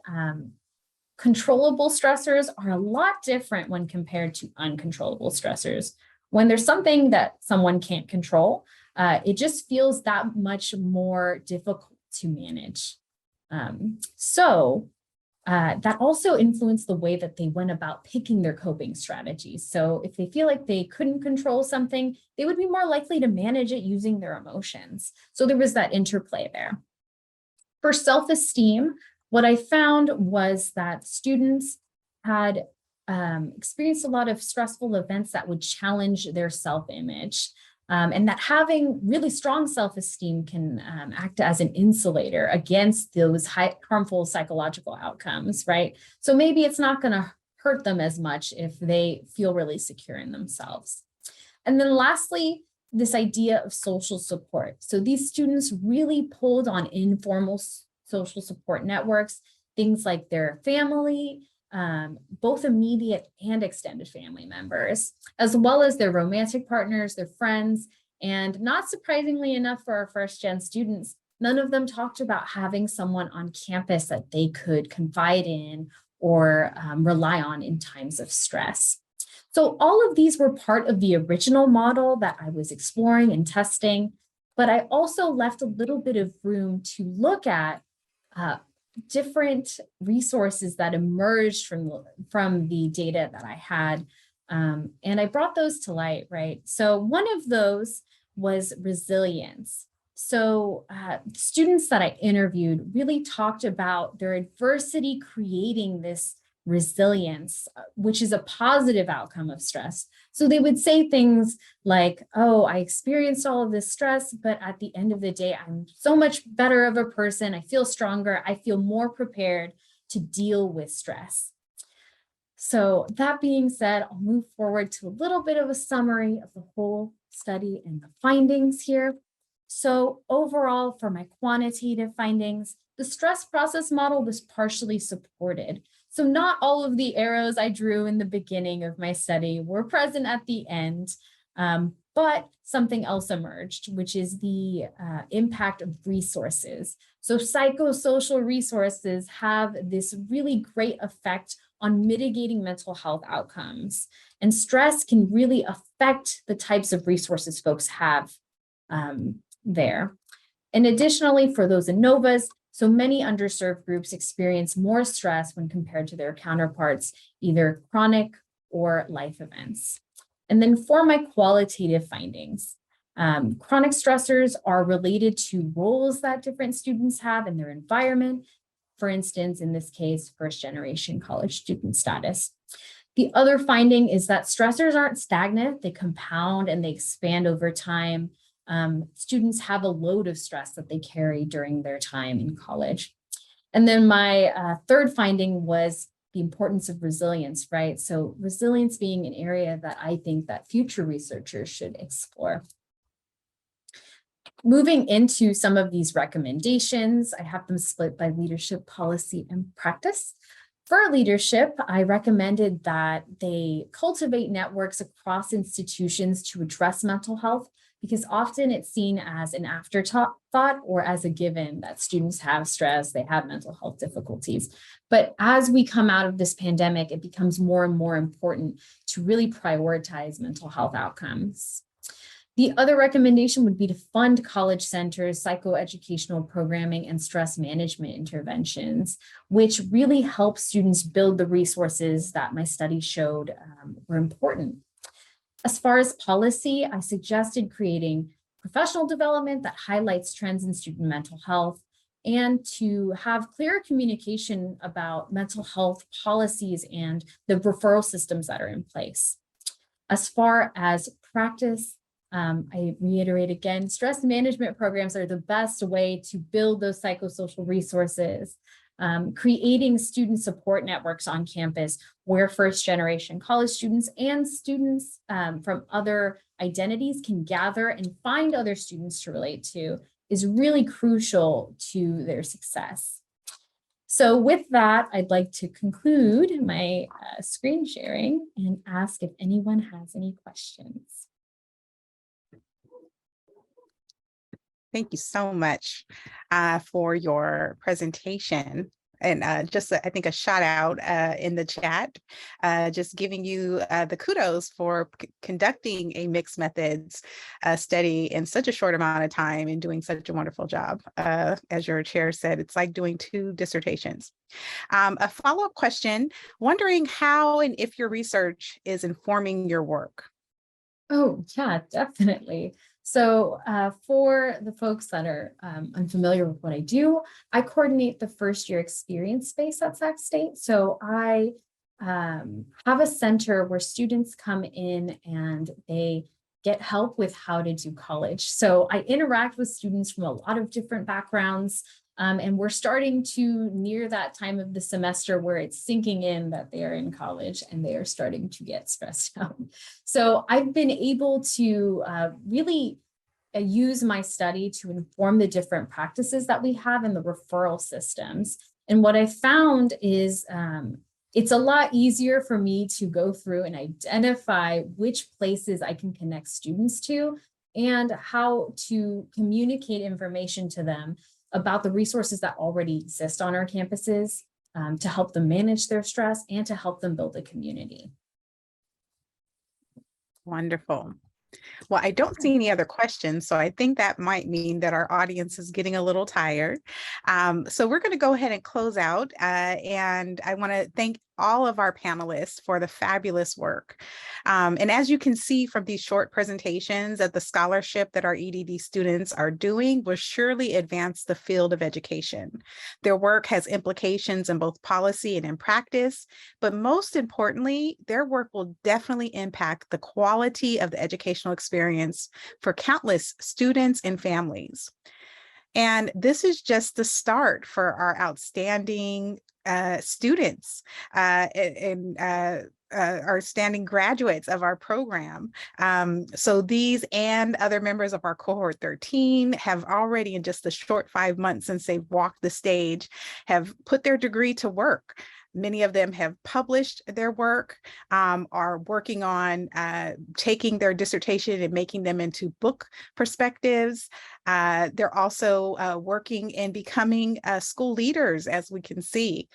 controllable stressors are a lot different when compared to uncontrollable stressors. When there's something that someone can't control, it just feels that much more difficult to manage. That also influenced the way that they went about picking their coping strategies. So if they feel like they couldn't control something, they would be more likely to manage it using their emotions. So there was that interplay there. For self-esteem, what I found was that students had experienced a lot of stressful events that would challenge their self-image. And that having really strong self-esteem can act as an insulator against those harmful psychological outcomes, right? So maybe it's not going to hurt them as much if they feel really secure in themselves. And then lastly, this idea of social support. So these students really pulled on informal social support networks, things like their family, both immediate and extended family members, as well as their romantic partners, their friends, and not surprisingly enough for our first-gen students, none of them talked about having someone on campus that they could confide in or rely on in times of stress. So all of these were part of the original model that I was exploring and testing, but I also left a little bit of room to look at different resources that emerged from the data that I had. And I brought those to light, right? So one of those was resilience. So students that I interviewed really talked about their adversity creating this resilience, which is a positive outcome of stress. So they would say things like, oh, I experienced all of this stress, but at the end of the day, I'm so much better of a person. I feel stronger. I feel more prepared to deal with stress. So that being said, I'll move forward to a little bit of a summary of the whole study and the findings here. So overall, for my quantitative findings, the stress process model was partially supported. So not all of the arrows I drew in the beginning of my study were present at the end, but something else emerged, which is the impact of resources. So psychosocial resources have this really great effect on mitigating mental health outcomes. And stress can really affect the types of resources folks have there. And additionally, for those ANOVAs, so many underserved groups experience more stress when compared to their counterparts, either chronic or life events. And then for my qualitative findings, chronic stressors are related to roles that different students have in their environment. For instance, in this case, first-generation college student status. The other finding is that stressors aren't stagnant, they compound and they expand over time. Students have a load of stress that they carry during their time in college. And then my third finding was the importance of resilience, right? So resilience being an area that I think that future researchers should explore. Moving into some of these recommendations, I have them split by leadership, policy, and practice. For leadership, I recommended that they cultivate networks across institutions to address mental health, because often it's seen as an afterthought or as a given that students have stress, they have mental health difficulties. But as we come out of this pandemic, it becomes more and more important to really prioritize mental health outcomes. The other recommendation would be to fund college centers, psychoeducational programming, and stress management interventions, which really help students build the resources that my study showed were important. As far as policy, I suggested creating professional development that highlights trends in student mental health, and to have clear communication about mental health policies and the referral systems that are in place. As far as practice, I reiterate again, stress management programs are the best way to build those psychosocial resources. Creating student support networks on campus where first-generation college students and students from other identities can gather and find other students to relate to is really crucial to their success. So with that, I'd like to conclude my screen sharing and ask if anyone has any questions. Thank you so much for your presentation. And just, I think, a shout out in the chat, just giving you the kudos for conducting a mixed methods study in such a short amount of time and doing such a wonderful job. As your chair said, it's like doing 2 dissertations. A follow-up question, wondering how and if your research is informing your work. Oh, yeah, definitely. So for the folks that are unfamiliar with what I do, I coordinate the first year experience space at Sac State. So I have a center where students come in and they get help with how to do college. So I interact with students from a lot of different backgrounds. And we're starting to near that time of the semester where it's sinking in that they are in college and they are starting to get stressed out. So I've been able to really use my study to inform the different practices that we have in the referral systems. And what I found is it's a lot easier for me to go through and identify which places I can connect students to and how to communicate information to them about the resources that already exist on our campuses to help them manage their stress and to help them build a community. Wonderful. Well, I don't see any other questions, so I think that might mean that our audience is getting a little tired. So we're going to go ahead and close out, and I want to thank all of our panelists for the fabulous work. And as you can see from these short presentations, that the scholarship that our EDD students are doing will surely advance the field of education. Their work has implications in both policy and in practice, but most importantly, their work will definitely impact the quality of the educational experience for countless students and families. And this is just the start for our outstanding students and our standing graduates of our program. So these and other members of our cohort 13 have already, in just the short 5 months since they've walked the stage, have put their degree to work. Many of them have published their work, are working on taking their dissertation and making them into book perspectives. They're also working in becoming school leaders, as we can see.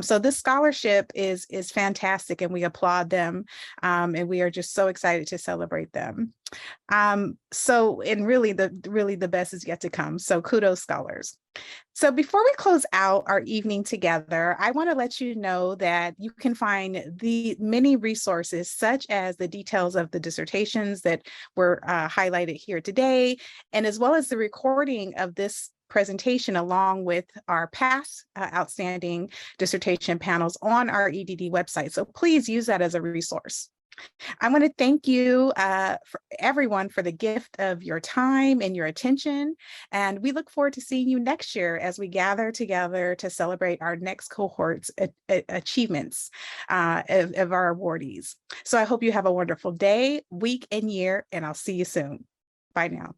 So this scholarship is fantastic, and we applaud them, and we are just so excited to celebrate them. And really the best is yet to come. So kudos, scholars. So before we close out our evening together, I want to let you know that you can find the many resources, such as the details of the dissertations that were highlighted here today, and as well as the recording of this presentation along with our past outstanding dissertation panels on our EDD website. So please use that as a resource. I want to thank you for everyone for the gift of your time and your attention. And we look forward to seeing you next year as we gather together to celebrate our next cohort's achievements of our awardees. So I hope you have a wonderful day, week, and year, and I'll see you soon. Bye now.